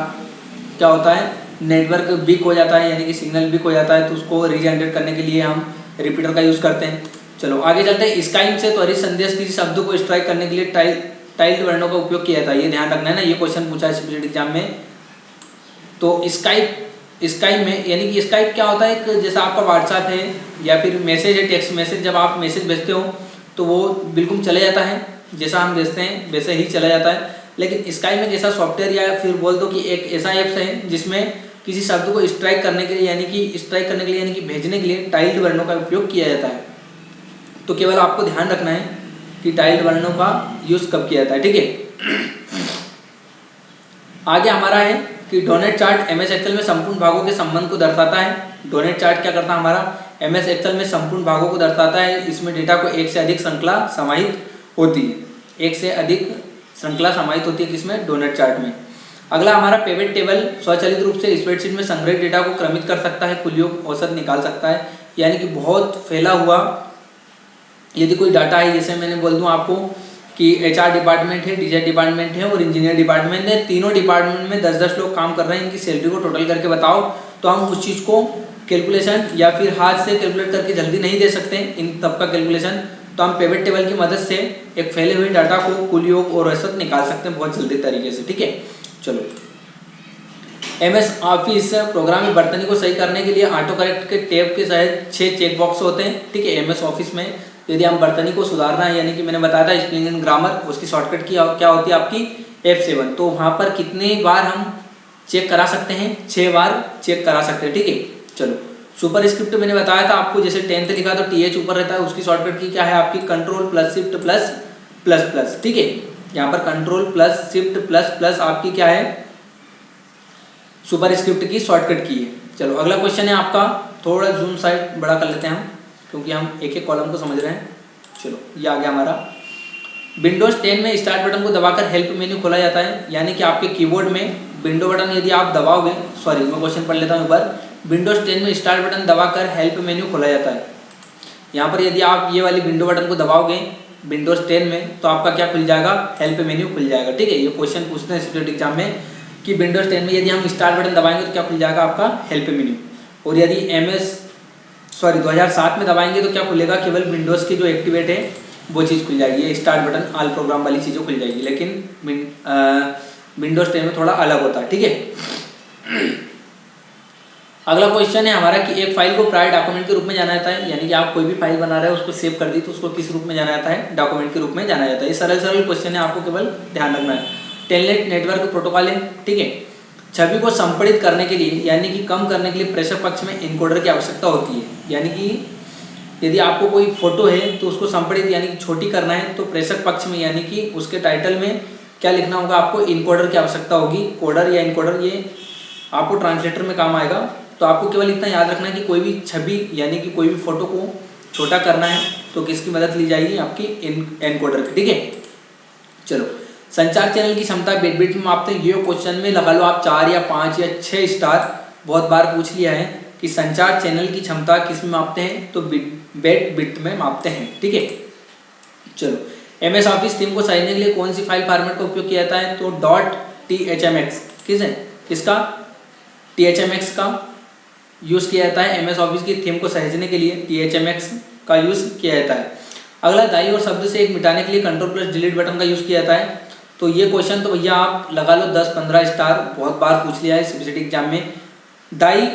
क्या होता है, नेटवर्क वीक हो जाता है, यानी कि सिग्नल वीक हो जाता है, तो उसको रीजनरेट करने के लिए हम रिपीटर का यूज़ करते हैं। चलो आगे चलते हैं। स्काइप से त्वरित संदेश किसी शब्द को स्ट्राइक करने के लिए टाइल्ड वर्णों का उपयोग किया जाता है। ये ध्यान रखना है ना, ये क्वेश्चन पूछा है सीपीटी एग्जाम में। तो स्काइप में, यानी कि स्काइप क्या होता है? एक जैसा आपका व्हाट्सएप है या फिर मैसेज है, टेक्स्ट मैसेज, जब आप मैसेज भेजते हो तो वो बिल्कुल चले जाता है, जैसा हम भेजते हैं वैसे ही चला जाता है। लेकिन स्काइप में जैसा सॉफ्टवेयर या फिर बोल दो कि एक ऐसा ऐप्स है जिसमें किसी शब्द को स्ट्राइक करने के लिए, यानी कि भेजने के लिए टाइल्ड वर्णों का उपयोग किया जाता है। तो केवल आपको ध्यान रखना है कि टाइल्ड वर्णों का यूज़ कब किया जाता है, ठीक है। आगे हमारा है कि डोनेट चार्ट एमएस एक्सेल में संपूर्ण भागों के संबंध को दर्शाता है। डोनेट चार्ट क्या करता है हमारा, एमएस एक्सेल में संपूर्ण भागों को दर्शाता है। इसमें डेटा को एक से अधिक श्रृंखला समाहित होती है, एक से अधिक श्रृंखला समाहित होती है किसमें, डोनेट चार्ट में। अगला हमारा पिवट टेबल स्वचालित रूप से स्प्रेडशीट में संग्रहित डेटा को क्रमित कर सकता है, कुल योग औसत निकाल सकता है। यानी कि बहुत फैला हुआ यदि कोई डाटा है, जैसे मैंने बोल दूं आपको कि एचआर डिपार्टमेंट है, डीजे डिपार्टमेंट है और इंजीनियर डिपार्टमेंट है, तीनों डिपार्टमेंट में 10-10 लोग काम कर रहे हैं, इनकी सैलरी को टोटल करके बताओ, तो हम उस चीज़ को कैलकुलेशन या फिर हाथ से कैलकुलेट करके जल्दी नहीं दे सकते इन तब का कैलकुलेशन, तो हम पिवट टेबल की मदद से एक फैले हुए डाटा को कुल योग और औसत निकाल सकते हैं बहुत जल्दी तरीके से, ठीक है। चलो, एमएस ऑफिस प्रोग्राम में बर्तनी को सही करने के लिए ऑटो करेक्ट के टैब के सहित 6 चेक बॉक्स होते हैं, ठीक है। एमएस ऑफिस में यदि हम बर्तनी को सुधारना है, यानी कि मैंने बताया था स्पेलिंग एंड ग्रामर, उसकी शॉर्टकट की क्या होती है आपकी F7, तो वहाँ पर कितने बार हम चेक करा सकते हैं, 6 बार चेक करा सकते हैं, ठीक है। चलो, सुपर स्क्रिप्ट मैंने बताया था आपको, जैसे 10th लिखा तो TH ऊपर रहता है, उसकी शॉर्टकट की क्या है आपकी control plus shift plus plus plus, ठीक है। यहाँ पर control plus shift plus plus आपकी क्या है, सुपर स्क्रिप्ट की शॉर्टकट की है। चलो, अगला क्वेश्चन है आपका, थोड़ा जूम साइड बड़ा कर लेते हैं हम, क्योंकि हम एक एक कॉलम को समझ रहे हैं। चलो, ये आ गया हमारा। विंडोज 10 में स्टार्ट बटन को दबाकर हेल्प मेन्यू खोला जाता है, यानी कि आपके कीबोर्ड में विंडो बटन यदि आप दबाओगे, सॉरी मैं क्वेश्चन पढ़ लेता हूँ एक बार। विंडोज 10 में स्टार्ट बटन दबाकर हेल्प मेन्यू खोला जाता है। यहाँ पर यदि आप ये वाली विंडो बटन को दबाओगे विंडोज 10 में, तो आपका क्या खुल जाएगा, हेल्प मेन्यू खुल जाएगा, ठीक है। ये क्वेश्चन पूछते हैं सिक्योरिटी एग्जाम में कि विंडोज 10 में यदि हम स्टार्ट बटन दबाएंगे तो क्या खुल जाएगा आपका हेल्प मेन्यू, और यदि 2007 में दबाएंगे तो क्या खुलेगा, केवल विंडोज़ की जो एक्टिवेट है वो चीज़ खुल जाएगी, ये स्टार्ट बटन ऑल प्रोग्राम वाली चीज़ें खुल जाएगी, लेकिन विंडोज 10 में थोड़ा अलग होता है, ठीक है। अगला क्वेश्चन है हमारा कि एक फाइल को प्रायर डॉक्यूमेंट के रूप में जाना जाता है, यानी कि आप कोई भी फाइल बना रहे हो उसको सेव कर दी तो उसको किस रूप में जाना जाता है, डॉक्यूमेंट के रूप में जाना जाता है। ये सरल क्वेश्चन है, आपको केवल ध्यान रखना है। टेलनेट नेटवर्क प्रोटोकॉल है, ठीक है। छवि को संपीड़ित करने के लिए यानी कि कम करने के लिए प्रेषक पक्ष में इनकोडर की आवश्यकता होती है, यानी कि यदि आपको कोई फोटो है तो उसको संपीड़ित यानी कि छोटी करना है तो प्रेषक पक्ष में यानी कि उसके टाइटल में क्या लिखना होगा, आपको इनकोडर की आवश्यकता होगी। कोडर या इनकोडर ये आपको ट्रांसलेटर में काम आएगा। तो आपको केवल इतना याद रखना है कि कोई भी छवि यानी कि कोई भी फोटो को छोटा करना है तो किसकी मदद ली जाएगी, आपकी एनकोडर की, ठीक है। चलो, संचार चैनल की क्षमता बिट में मापते हैं। ये क्वेश्चन में लगा लो आप 4 या 5 या 6 स्टार, बहुत बार पूछ लिया है कि संचार चैनल की क्षमता किस में मापते हैं, तो बिट में मापते हैं, ठीक है। चलो, एमएस ऑफिस थीम को सहेजने के लिए कौन सी फाइल फॉर्मेट का उपयोग किया जाता है, तो .thmx किसका THMX का यूज़ किया जाता है। एमएस ऑफिस की थीम को सहेजने के लिए THMX का यूज़ किया जाता है। अगला, दाई और शब्द से एक मिटाने के लिए कंट्रोल प्लस डिलीट बटन का यूज़ किया जाता है। तो ये क्वेश्चन तो भैया आप लगा लो 10-15 स्टार, बहुत बार पूछ लिया है सीबीएसई एग्जाम में। दाई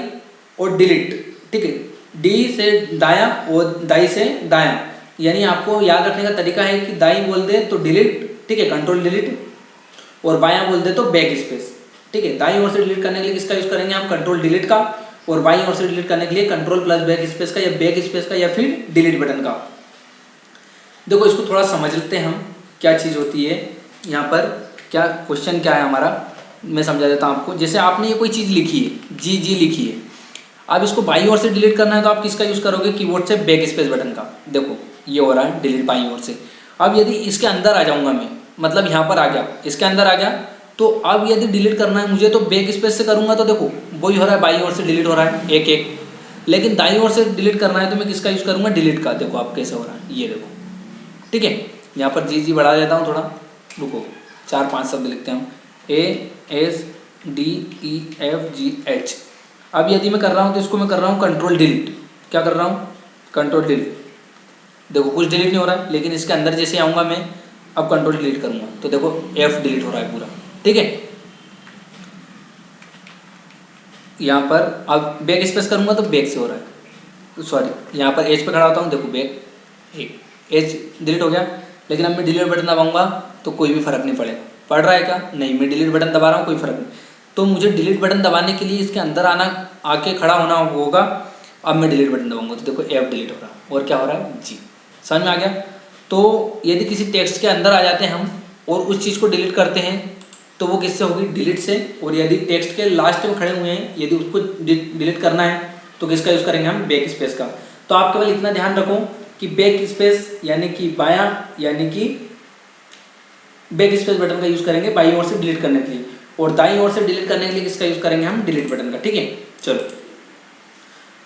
और डिलीट, ठीक है, डी से दायां और दाई से दायां, यानी आपको याद रखने का तरीका है कि दाई बोल दे तो डिलीट, ठीक है, कंट्रोल डिलीट, और बायां बोल दे तो बैक स्पेस, ठीक है। दाई ओर से डिलीट करने के लिए किसका यूज़ करेंगे हम, कंट्रोल डिलीट का, और बाईं ओर से डिलीट करने के लिए कंट्रोल प्लस बैक स्पेस का, या बैक स्पेस का, या फिर डिलीट बटन का। देखो, इसको थोड़ा समझ लेते हैं हम क्या चीज़ होती है यहाँ पर, क्या क्वेश्चन क्या है हमारा, मैं समझा देता हूँ आपको। जैसे आपने ये कोई चीज़ लिखी है, जी लिखी है, अब इसको बाईं ओर से डिलीट करना है तो आप किसका यूज़ करोगे, कीबोर्ड से बैक स्पेस बटन का। देखो ये हो रहा है डिलीट बाईं ओर से। अब यदि इसके अंदर आ जाऊँगा मैं, मतलब यहाँ पर आ गया, इसके अंदर आ गया, तो अब यदि डिलीट करना है मुझे तो बैक स्पेस से करूँगा, तो देखो वही हो रहा है, बाईं ओर से डिलीट हो रहा है एक। लेकिन दाईं ओर से डिलीट करना है तो मैं किसका यूज़ करूँगा, डिलीट का। देखो आप कैसे हो रहा है, ये देखो, ठीक है। यहाँ पर जी बढ़ा देता हूँ थोड़ा, रुको, 4-5 शब्द लिखते हैं हम, ASDEFGH। अब यदि मैं कर रहा हूँ तो इसको मैं कर रहा हूँ कंट्रोल डिलीट। क्या कर रहा हूँ, कंट्रोल डिलीट। देखो कुछ डिलीट नहीं हो रहा है, लेकिन इसके अंदर जैसे आऊँगा मैं, अब कंट्रोल डिलीट करूँगा तो देखो F डिलीट हो रहा है पूरा, ठीक है। यहाँ पर अब बैक स्पेस करूँगा तो बैक से हो रहा है, सॉरी यहाँ पर एज पे खड़ा होता हूँ, देखो बैक, एज डिलीट हो गया। लेकिन अब मैं डिलीट बटन दबाऊंगा तो कोई भी फर्क नहीं पड़ेगा। पड़ रहा है क्या, नहीं, मैं डिलीट बटन दबा रहा हूँ, कोई फर्क नहीं। तो मुझे डिलीट बटन दबाने के लिए इसके अंदर आके खड़ा होना होगा। अब मैं डिलीट बटन दबाऊंगा तो देखो F डिलीट हो रहा है, और क्या हो रहा है, जी। समझ में आ गया। तो यदि किसी टेक्स्ट के अंदर आ जाते हैं हम और उस चीज़ को डिलीट करते हैं तो वो किससे होगी, डिलीट से। और यदि टेक्स्ट के लास्ट में खड़े हुए हैं, यदि उसको डिलीट करना है तो किसका यूज़ करेंगे हम, बैक स्पेस का। तो आप केवल इतना ध्यान रखो कि बैक स्पेस यानी कि बायां, यानी कि बैक स्पेस बटन का यूज़ करेंगे बाईं ओर से डिलीट करने के लिए, और दाईं ओर से डिलीट करने के लिए किसका यूज़ करेंगे हम, डिलीट बटन का। ठीक है, चलो।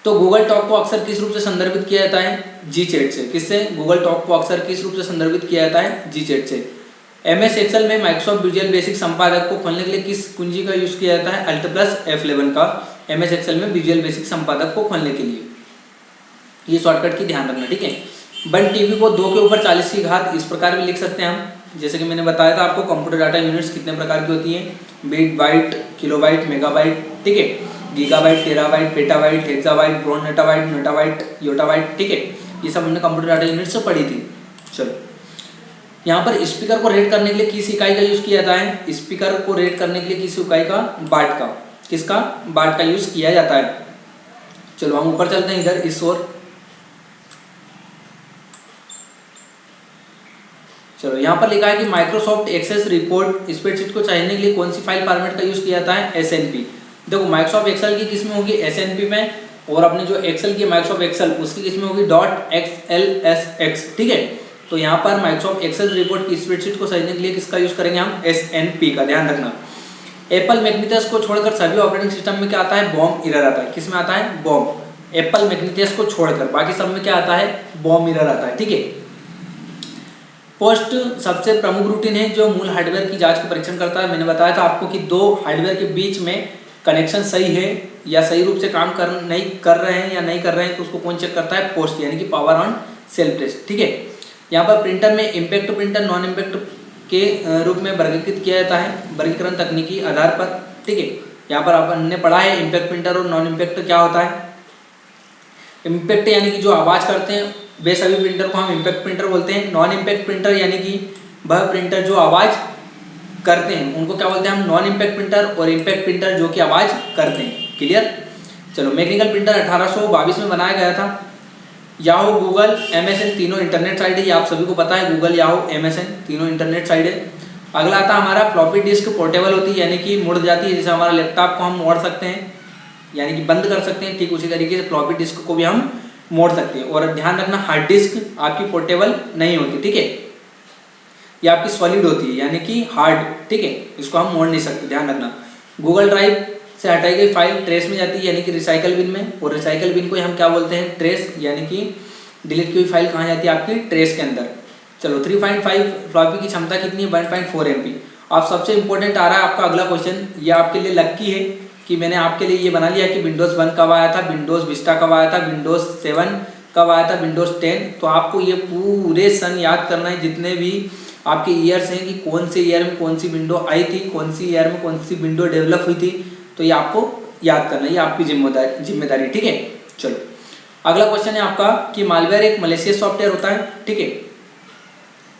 तो गूगल टॉक को अक्सर किस रूप से संदर्भित किया जाता है, जी चैट से। किससे, गूगल टॉक को अक्सर किस रूप से संदर्भित किया जाता है, जी चैट से। MS एक्सेल में माइक्रोसॉफ्ट विजुअल बेसिक संपादक को खोलने के लिए किस कुंजी का यूज़ किया जाता है, Alt+F11 का। MS एक्सेल में विजुअल बेसिक संपादक को खोलने के लिए, ये शॉर्टकट की ध्यान रखना। ठीक है। 1 TB को 2 के ऊपर 40 की घात इस प्रकार भी लिख सकते हैं हम, जैसे कि मैंने बताया था आपको कंप्यूटर डाटा यूनिट्स कितने प्रकार की होती हैं, बिट, बाइट, किलोबाइट, मेगाबाइट, ठीक है, gigabyte, terabyte, petabyte, exabyte, brontobyte, nonabyte, yottabyte, ठीक है। ये सब हमने कंप्यूटर डाटा यूनिट से पढ़ी थी। चलो, यहाँ पर स्पीकर को रेट करने के लिए किस इकाई का यूज़ किया जाता है, स्पीकर को रेट करने के लिए किस इकाई का, वाट का। किसका, वाट का यूज़ किया जाता है। चलो हम ऊपर चलते हैं इधर इस ओर। चलो, यहाँ पर लिखा है कि माइक्रोसॉफ्ट एक्सेस रिपोर्ट स्प्रेडशीट को चाहने के लिए कौन सी फाइल फॉर्मेट का यूज़ किया जाता है, SNP। देखो, माइक्रोसॉफ्ट एक्सेल की किस में होगी, SNP में, और अपने जो एक्सेल की माइक्रोसॉफ्ट एक्सेल उसकी किस में होगी, .xlsx। ठीक है। तो यहाँ पर माइक्रोसॉफ्ट एक्सेल रिपोर्ट की स्प्रेडशीट को समझने के लिए किसका यूज़ करेंगे हम, SNP का। ध्यान रखना। एप्पल मैग्नेटियस को छोड़कर सभी ऑपरेटिंग सिस्टम में क्या आता है, बॉम्ब एरर आता है। किस में आता है, बॉम्ब। एप्पल मैग्नेटियस को छोड़कर बाकी सब में क्या आता है, बॉम्ब एरर आता है। ठीक है। पोस्ट सबसे प्रमुख रूटीन है जो मूल हार्डवेयर की जांच का परीक्षण करता है। मैंने बताया था आपको कि दो हार्डवेयर के बीच में कनेक्शन सही है या सही रूप से काम नहीं कर रहे हैं या नहीं कर रहे हैं, तो उसको कौन चेक करता है, पोस्ट, यानी कि पावर ऑन सेल टेस्ट। ठीक है। यहाँ पर प्रिंटर में इम्पैक्ट प्रिंटर, नॉन इम्पैक्ट के रूप में वर्गीकृत किया जाता है, वर्गीकरण तकनीकी आधार पर। ठीक है। यहाँ पर आपने पढ़ा है इम्पैक्ट प्रिंटर और नॉन इम्पैक्ट क्या होता है। इम्पैक्ट यानी कि जो आवाज़ करते हैं वे सभी प्रिंटर को हम इम्पैक्ट प्रिंटर बोलते हैं। नॉन इम्पैक्ट प्रिंटर यानी कि वह प्रिंटर जो आवाज़ करते हैं उनको क्या बोलते हैं हम, नॉन इम्पैक्ट प्रिंटर। और इम्पैक्ट प्रिंटर जो कि आवाज़ करते हैं। क्लियर। चलो, मैकेनिकल प्रिंटर 1822 में बनाया गया था। याहू, गूगल, MSN तीनों इंटरनेट साइट है, ये आप सभी को पता है। गूगल, याहू, MSN तीनों इंटरनेट साइट है। अगला आता हमारा फ्लॉपी डिस्क, पोर्टेबल होती है यानी कि मुड़ जाती है, जैसे हमारा लैपटॉप को हम मोड़ सकते हैं यानी कि बंद कर सकते हैं, ठीक उसी तरीके से फ्लॉपी डिस्क को भी हम मोड़ सकते हैं। और ध्यान रखना, हार्ड डिस्क आपकी पोर्टेबल नहीं होती। ठीक है। ये आपकी सॉलिड होती है यानी कि हार्ड। ठीक है, इसको हम मोड़ नहीं सकते, ध्यान रखना। गूगल ड्राइव से हटाई गई फाइल ट्रेस में जाती है यानी कि रिसाइकल बिन में, और रिसाइकल बिन को हम क्या बोलते हैं, ट्रेस, यानी कि डिलीट की हुई फाइल कहाँ जाती है, आपकी ट्रेस के अंदर। चलो, 3.5 फ्लॉपी की क्षमता कितनी है, 1.4 MB। अब सबसे इंपॉर्टेंट आ रहा है आपका अगला क्वेश्चन, ये आपके लिए लक्की है कि मैंने आपके लिए ये बना लिया कि विंडोज़ 1 कब आया था, विंडोज़ विस्टा कब आया था, विंडोज़ 7 कब आया था, विंडोज़ 10। तो आपको ये पूरे सन याद करना है, जितने भी आपके ईयर्स हैं, कि कौन से ईयर में कौन सी विंडो आई थी, कौन सी ईयर में कौन सी विंडो डेवलप हुई थी। तो ये आपको याद करना है, ये आपकी जिम्मेदारी। ठीक है। चलो, अगला क्वेश्चन है आपका कि मालवेयर एक मलेशियस सॉफ्टवेयर होता है। ठीक है।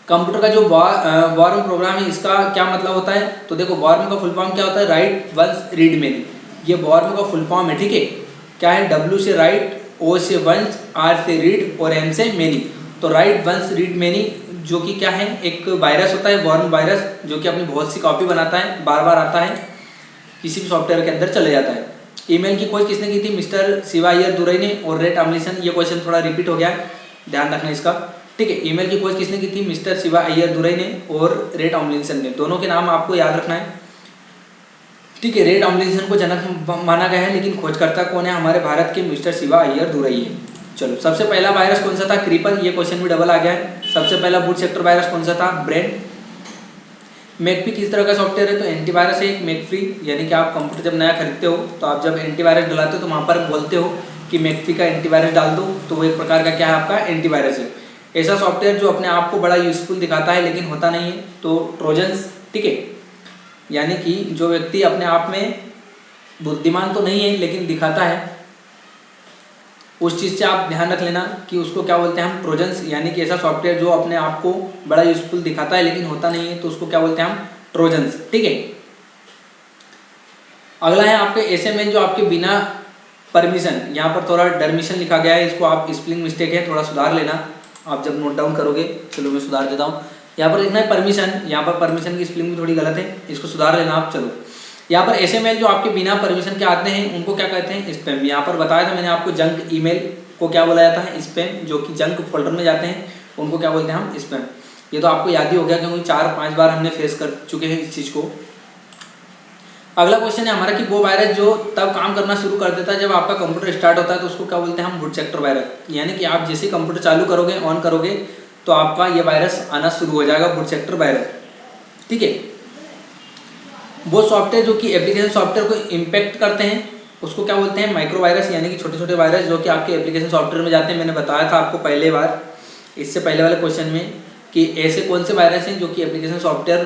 कंप्यूटर का जो वॉर्म प्रोग्राम है, इसका क्या मतलब होता है, तो देखो, वॉर्म का फुल फॉर्म क्या होता है, राइट वंस रीड मेनी। ये वॉर्म का फुल फॉर्म है। ठीक है। क्या है, W से राइट, O से वंस, R से रीड और M से मेनी। तो राइट वंस रीड मेनी जो कि क्या है, एक वायरस होता है, वॉर्म वायरस, जो कि अपनी बहुत सी कॉपी बनाता है, बार बार आता है, किसी भी सॉफ्टवेयर के अंदर चले जाता है। ईमेल की खोज किसने की थी, मिस्टर शिवा अय्यर दुरई ने और रेट ऑम्लिसन। ये क्वेश्चन थोड़ा रिपीट हो गया है, ध्यान रखना इसका। ठीक है। ईमेल की खोज किसने की थी, मिस्टर शिवा अय्यर दुरई ने और रेट ऑम्लिसन ने। दोनों के नाम आपको याद रखना है। ठीक है। रेट ऑम्लिसन को जनक माना गया है, लेकिन खोजकर्ता कौन है, हमारे भारत के मिस्टर शिवा अय्यर दुरई है। चलो, सबसे पहला वायरस कौन सा था, क्रीपर। ये क्वेश्चन भी डबल आ गया है। सबसे पहला बूट सेक्टर वायरस कौन सा था, ब्रेन। मैकफी किस तरह का सॉफ्टवेयर है, तो एंटीवायरस है एक मैकफी, यानी कि आप कंप्यूटर जब नया खरीदते हो तो आप जब एंटीवायरस डलाते हो तो वहाँ पर बोलते हो कि मैकफी का एंटीवायरस डाल दो, तो वो एक प्रकार का क्या है, आपका एंटीवायरस है। ऐसा सॉफ्टवेयर जो अपने आप को बड़ा यूजफुल दिखाता है लेकिन होता नहीं है, तो ट्रोजन्स। ठीक है। यानी कि जो व्यक्ति अपने आप में बुद्धिमान तो नहीं है लेकिन दिखाता है, उस चीज़ से आप ध्यान रख लेना कि उसको क्या बोलते हैं हम, ट्रोजन्स। यानी कि ऐसा सॉफ्टवेयर जो अपने आप को बड़ा यूजफुल दिखाता है लेकिन होता नहीं है, तो उसको क्या बोलते हैं हम, ट्रोजन्स। ठीक है। अगला है आपके SMN जो आपके बिना परमिशन, यहाँ पर थोड़ा डरमिशन लिखा गया है, इसको आप स्पेलिंग मिस्टेक है, थोड़ा सुधार लेना। आप जब नोट डाउन करोगे, चलो मैं सुधार देता हूँ। यहाँ पर लिखना है परमिशन, यहाँ पर परमिशन की स्पेलिंग भी थोड़ी गलत है, इसको सुधार लेना आप। चलो यहाँ पर ऐसे मेल जो आपके बिना परमिशन के आते हैं उनको क्या कहते हैं? स्पैम। यहाँ पर बताया था मैंने आपको जंक ईमेल को क्या बोला जाता है? स्पैम। जो कि जंक फोल्डर में जाते हैं उनको क्या बोलते हैं हम? स्पैम। ये तो आपको याद ही हो गया क्योंकि 4-5 बार हमने फेस कर चुके हैं इस चीज़ को। अगला क्वेश्चन है हमारा कि वो वायरस जो तब काम करना शुरू कर देता है जब आपका कंप्यूटर स्टार्ट होता है, तो उसको क्या बोलते हैं हम? Boot sector virus. यानी कि आप जैसे कंप्यूटर चालू करोगे, ऑन करोगे, तो आपका ये वायरस आना शुरू हो जाएगा, बूट सेक्टर वायरस। ठीक है। वो सॉफ्टवेयर जो कि एप्लीकेशन सॉफ्टवेयर को इम्पेक्ट करते हैं उसको क्या बोलते हैं? Micro virus. यानी कि छोटे छोटे वायरस जो कि आपके एप्लीकेशन सॉफ्टवेयर में जाते हैं। मैंने बताया था आपको पहले बार, इससे पहले वाले क्वेश्चन में, कि ऐसे कौन से वायरस हैं जो कि एप्लीकेशन सॉफ्टवेयर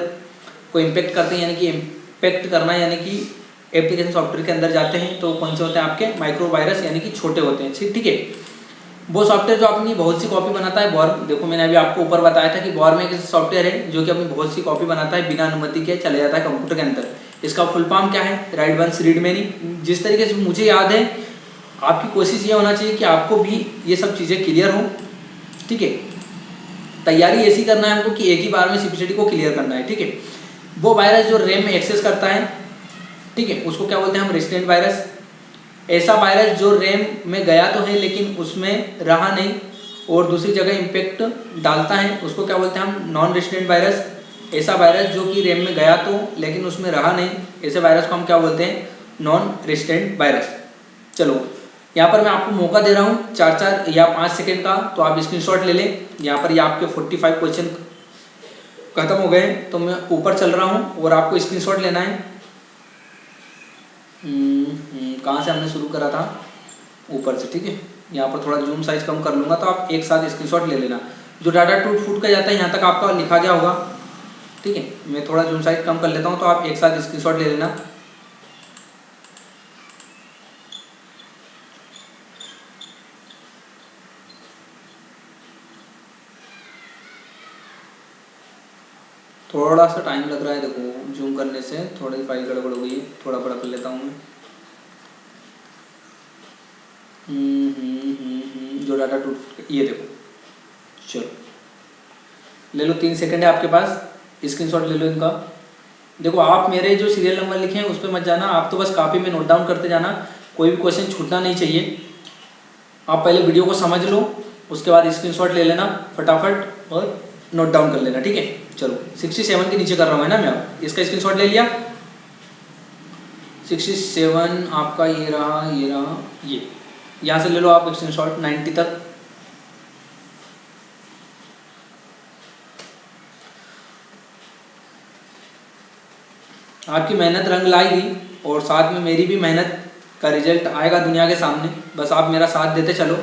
को इम्पेक्ट करते हैं, यानी कि इम्पेक्ट करना यानी कि एप्लीकेशन सॉफ्टवेयर के अंदर जाते हैं। तो कौन से होते हैं आपके? माइक्रो वायरस, यानी कि छोटे होते हैं। ठीक है। वो सॉफ्टवेयर जो अपनी बहुत सी कॉपी बनाता है, वॉर। देखो मैंने अभी आपको ऊपर बताया था कि वॉर में एक सॉफ्टवेयर है जो कि अपनी बहुत सी कॉपी बनाता है, बिना अनुमति के चले जाता है कंप्यूटर के अंदर। इसका फुल फॉर्म क्या है? Write once read many. जिस तरीके से मुझे याद है, आपकी कोशिश ये होना चाहिए कि आपको भी ये सब चीज़ें क्लियर हो। ठीक है। तैयारी ऐसी करना है हमको कि एक ही बार में सीपीसीडी को क्लियर करना है। ठीक है। वो वायरस जो रैम में एक्सेस करता है, ठीक है, उसको क्या बोलते हैं हम? Resistant virus. ऐसा वायरस जो रैम में गया तो है लेकिन उसमें रहा नहीं और दूसरी जगह इम्पैक्ट डालता है, उसको क्या बोलते हैं हम? Non resistant virus. ऐसा वायरस जो कि रैम में गया तो लेकिन उसमें रहा नहीं, ऐसे वायरस को हम क्या बोलते हैं? Non resistant virus. चलो यहाँ पर मैं आपको मौका दे रहा हूँ 4-4 या 5 सेकेंड का, तो आप स्क्रीनशॉट ले लें। यहाँ पर ये आपके 45 क्वेश्चन खत्म हो गए, तो मैं ऊपर चल रहा हूँ और आपको स्क्रीनशॉट लेना है। कहाँ से हमने शुरू करा था? ऊपर से। ठीक है। यहाँ पर थोड़ा जूम साइज कम कर लूँगा, तो आप एक साथ स्क्रीनशॉट ले लेना। जो डाटा टूट फूट कर जाता है यहाँ तक आपका लिखा गया होगा। ठीक है। मैं थोड़ा जूम साइज कम कर लेता हूँ, तो आप एक साथ स्क्रीनशॉट ले लेना। थोड़ा सा टाइम लग रहा है, देखो जूम करने से थोड़ी फाइल गड़बड़ हो गई है, थोड़ा बड़ा कर लेता हूँ मैं। जो डाटा टूट, ये देखो। चलो ले लो, 3 सेकंड है आपके पास, स्क्रीनशॉट ले लो इनका। देखो आप मेरे जो सीरियल नंबर लिखे हैं उस पर मत जाना, आप तो बस कॉपी में नोट डाउन करते जाना, कोई भी क्वेश्चन छूटना नहीं चाहिए। आप पहले वीडियो को समझ लो, उसके बाद स्क्रीनशॉट ले लेना फटाफट और नोट डाउन कर लेना। ठीक है। चलो 67 के नीचे कर रहा हूँ है ना मैं, अब इसका स्क्रीनशॉट ले लिया। 67 आपका ये रहा, ये रहा, ये यहाँ से ले लो आप स्क्रीनशॉट 90 तक। आपकी मेहनत रंग लाएगी और साथ में मेरी भी मेहनत का रिजल्ट आएगा दुनिया के सामने। बस आप मेरा साथ देते चलो।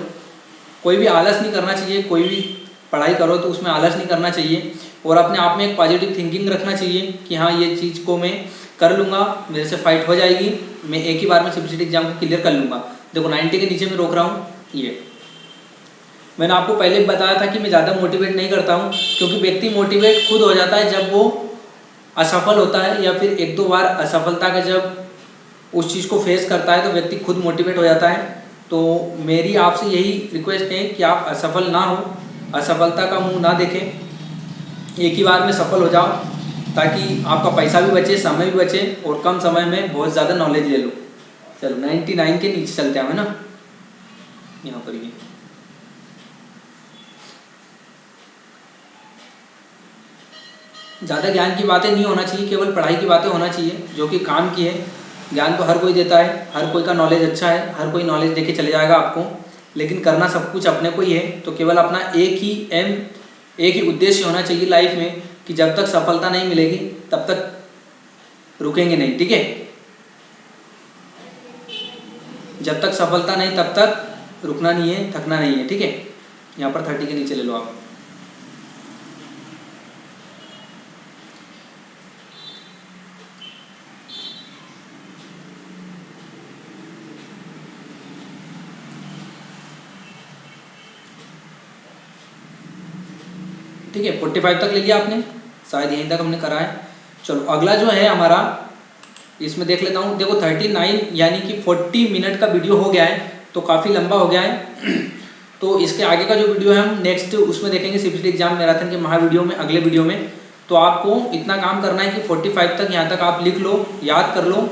कोई भी आलस नहीं करना चाहिए, कोई भी पढ़ाई करो तो उसमें आलस नहीं करना चाहिए और अपने आप में एक पॉजिटिव थिंकिंग रखना चाहिए कि हाँ ये चीज़ को मैं कर लूँगा, मेरे से फाइट हो जाएगी, मैं एक ही बार में सीपीसीटी एग्जाम को क्लियर कर लूँगा। देखो 90 के नीचे मैं रोक रहा हूँ। ये मैंने आपको पहले बताया था कि मैं ज़्यादा मोटिवेट नहीं करता हूँ, क्योंकि व्यक्ति मोटिवेट खुद हो जाता है जब वो असफल होता है या फिर 1-2 बार असफलता का जब उस चीज़ को फेस करता है तो व्यक्ति खुद मोटिवेट हो जाता है। तो मेरी आपसे यही रिक्वेस्ट है कि आप असफल ना हो, असफलता का मुंह ना देखें, एक ही बार में सफल हो जाओ ताकि आपका पैसा भी बचे, समय भी बचे और कम समय में बहुत ज़्यादा नॉलेज ले लो। चलो 99 के नीचे चलते हैं ना, यहाँ पर ये ज़्यादा ज्ञान की बातें नहीं होना चाहिए, केवल पढ़ाई की बातें होना चाहिए जो कि काम की है। ज्ञान तो हर कोई देता है, हर कोई का नॉलेज अच्छा है, हर कोई नॉलेज देके चले जाएगा आपको, लेकिन करना सब कुछ अपने को ही है। तो केवल अपना एक ही एम, एक ही उद्देश्य होना चाहिए लाइफ में कि जब तक सफलता नहीं मिलेगी तब तक रुकेंगे नहीं। ठीक है। जब तक सफलता नहीं तब तक रुकना नहीं है, थकना नहीं है। ठीक है। यहाँ पर 30 के नीचे ले लो आप। ठीक है। 45 तक ले लिया आपने, शायद यहीं तक हमने करा है। चलो अगला जो है हमारा, इसमें देख लेता हूँ। देखो 39 यानी कि 40 मिनट का वीडियो हो गया है, तो काफ़ी लंबा हो गया है। तो इसके आगे का जो वीडियो है हम नेक्स्ट उसमें देखेंगे, सीपीटी एग्जाम मैराथन के महा वीडियो में, अगले वीडियो में। तो आपको इतना काम करना है कि 45 तक यहाँ तक आप लिख लो, याद कर लो।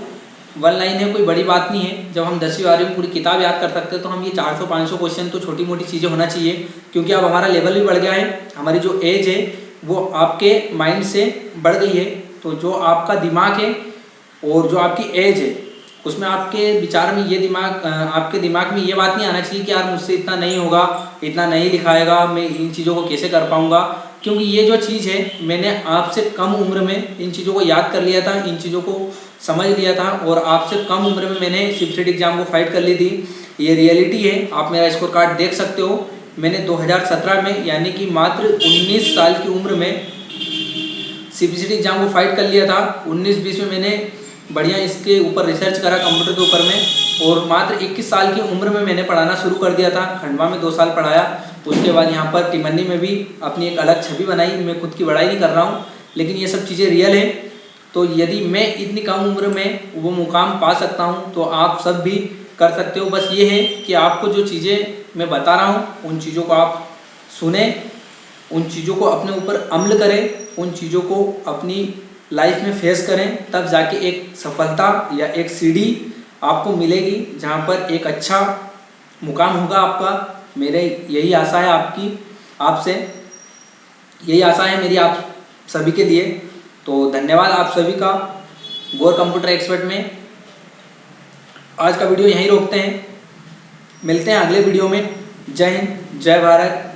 1 लाइन है, कोई बड़ी बात नहीं है। जब हम 10वीं 12वीं में पूरी किताब याद कर सकते हैं तो हम ये 400-500 क्वेश्चन तो छोटी मोटी चीज़ें होना चाहिए, क्योंकि अब हमारा लेवल भी बढ़ गया है, हमारी जो एज है वो आपके माइंड से बढ़ गई है। तो जो आपका दिमाग है और जो आपकी एज है उसमें आपके विचार में ये आपके दिमाग में ये बात नहीं आना चाहिए कि यार मुझसे इतना नहीं होगा, इतना नहीं लिखाएगा, मैं इन चीज़ों को कैसे कर पाऊँगा। क्योंकि ये जो चीज़ है मैंने आपसे कम उम्र में इन चीज़ों को याद कर लिया था, इन चीज़ों को समझ लिया था, और आपसे कम उम्र में मैंने सीपीटी एग्जाम को फाइट कर ली थी। ये रियलिटी है, आप मेरा स्कोर कार्ड देख सकते हो। मैंने 2017 में यानी कि मात्र 19 साल की उम्र में सीपीटी एग्जाम को फाइट कर लिया था। 19-20 में मैंने बढ़िया इसके ऊपर रिसर्च करा कंप्यूटर के ऊपर में, और मात्र 21 साल की उम्र में मैंने पढ़ाना शुरू कर दिया था। खंडवा में 2 साल पढ़ाया, उसके बाद यहाँ पर टिमन्नी में भी अपनी एक अलग छवि बनाई। मैं खुद की बड़ाई नहीं कर रहा हूँ, लेकिन ये सब चीज़ें रियल है। तो यदि मैं इतनी कम उम्र में वो मुकाम पा सकता हूँ तो आप सब भी कर सकते हो। बस ये है कि आपको जो चीज़ें मैं बता रहा हूँ उन चीज़ों को आप सुने, उन चीज़ों को अपने ऊपर अमल करें, उन चीज़ों को अपनी लाइफ में फेस करें, तब जाके एक सफलता या एक सीढ़ी आपको मिलेगी जहाँ पर एक अच्छा मुकाम होगा आपका। मेरे यही आशा है आपसे यही आशा है मेरी आप सभी के लिए। तो धन्यवाद आप सभी का। गौर कंप्यूटर एक्सपर्ट में आज का वीडियो यहीं रोकते हैं, मिलते हैं अगले वीडियो में। जय हिंद, जय भारत।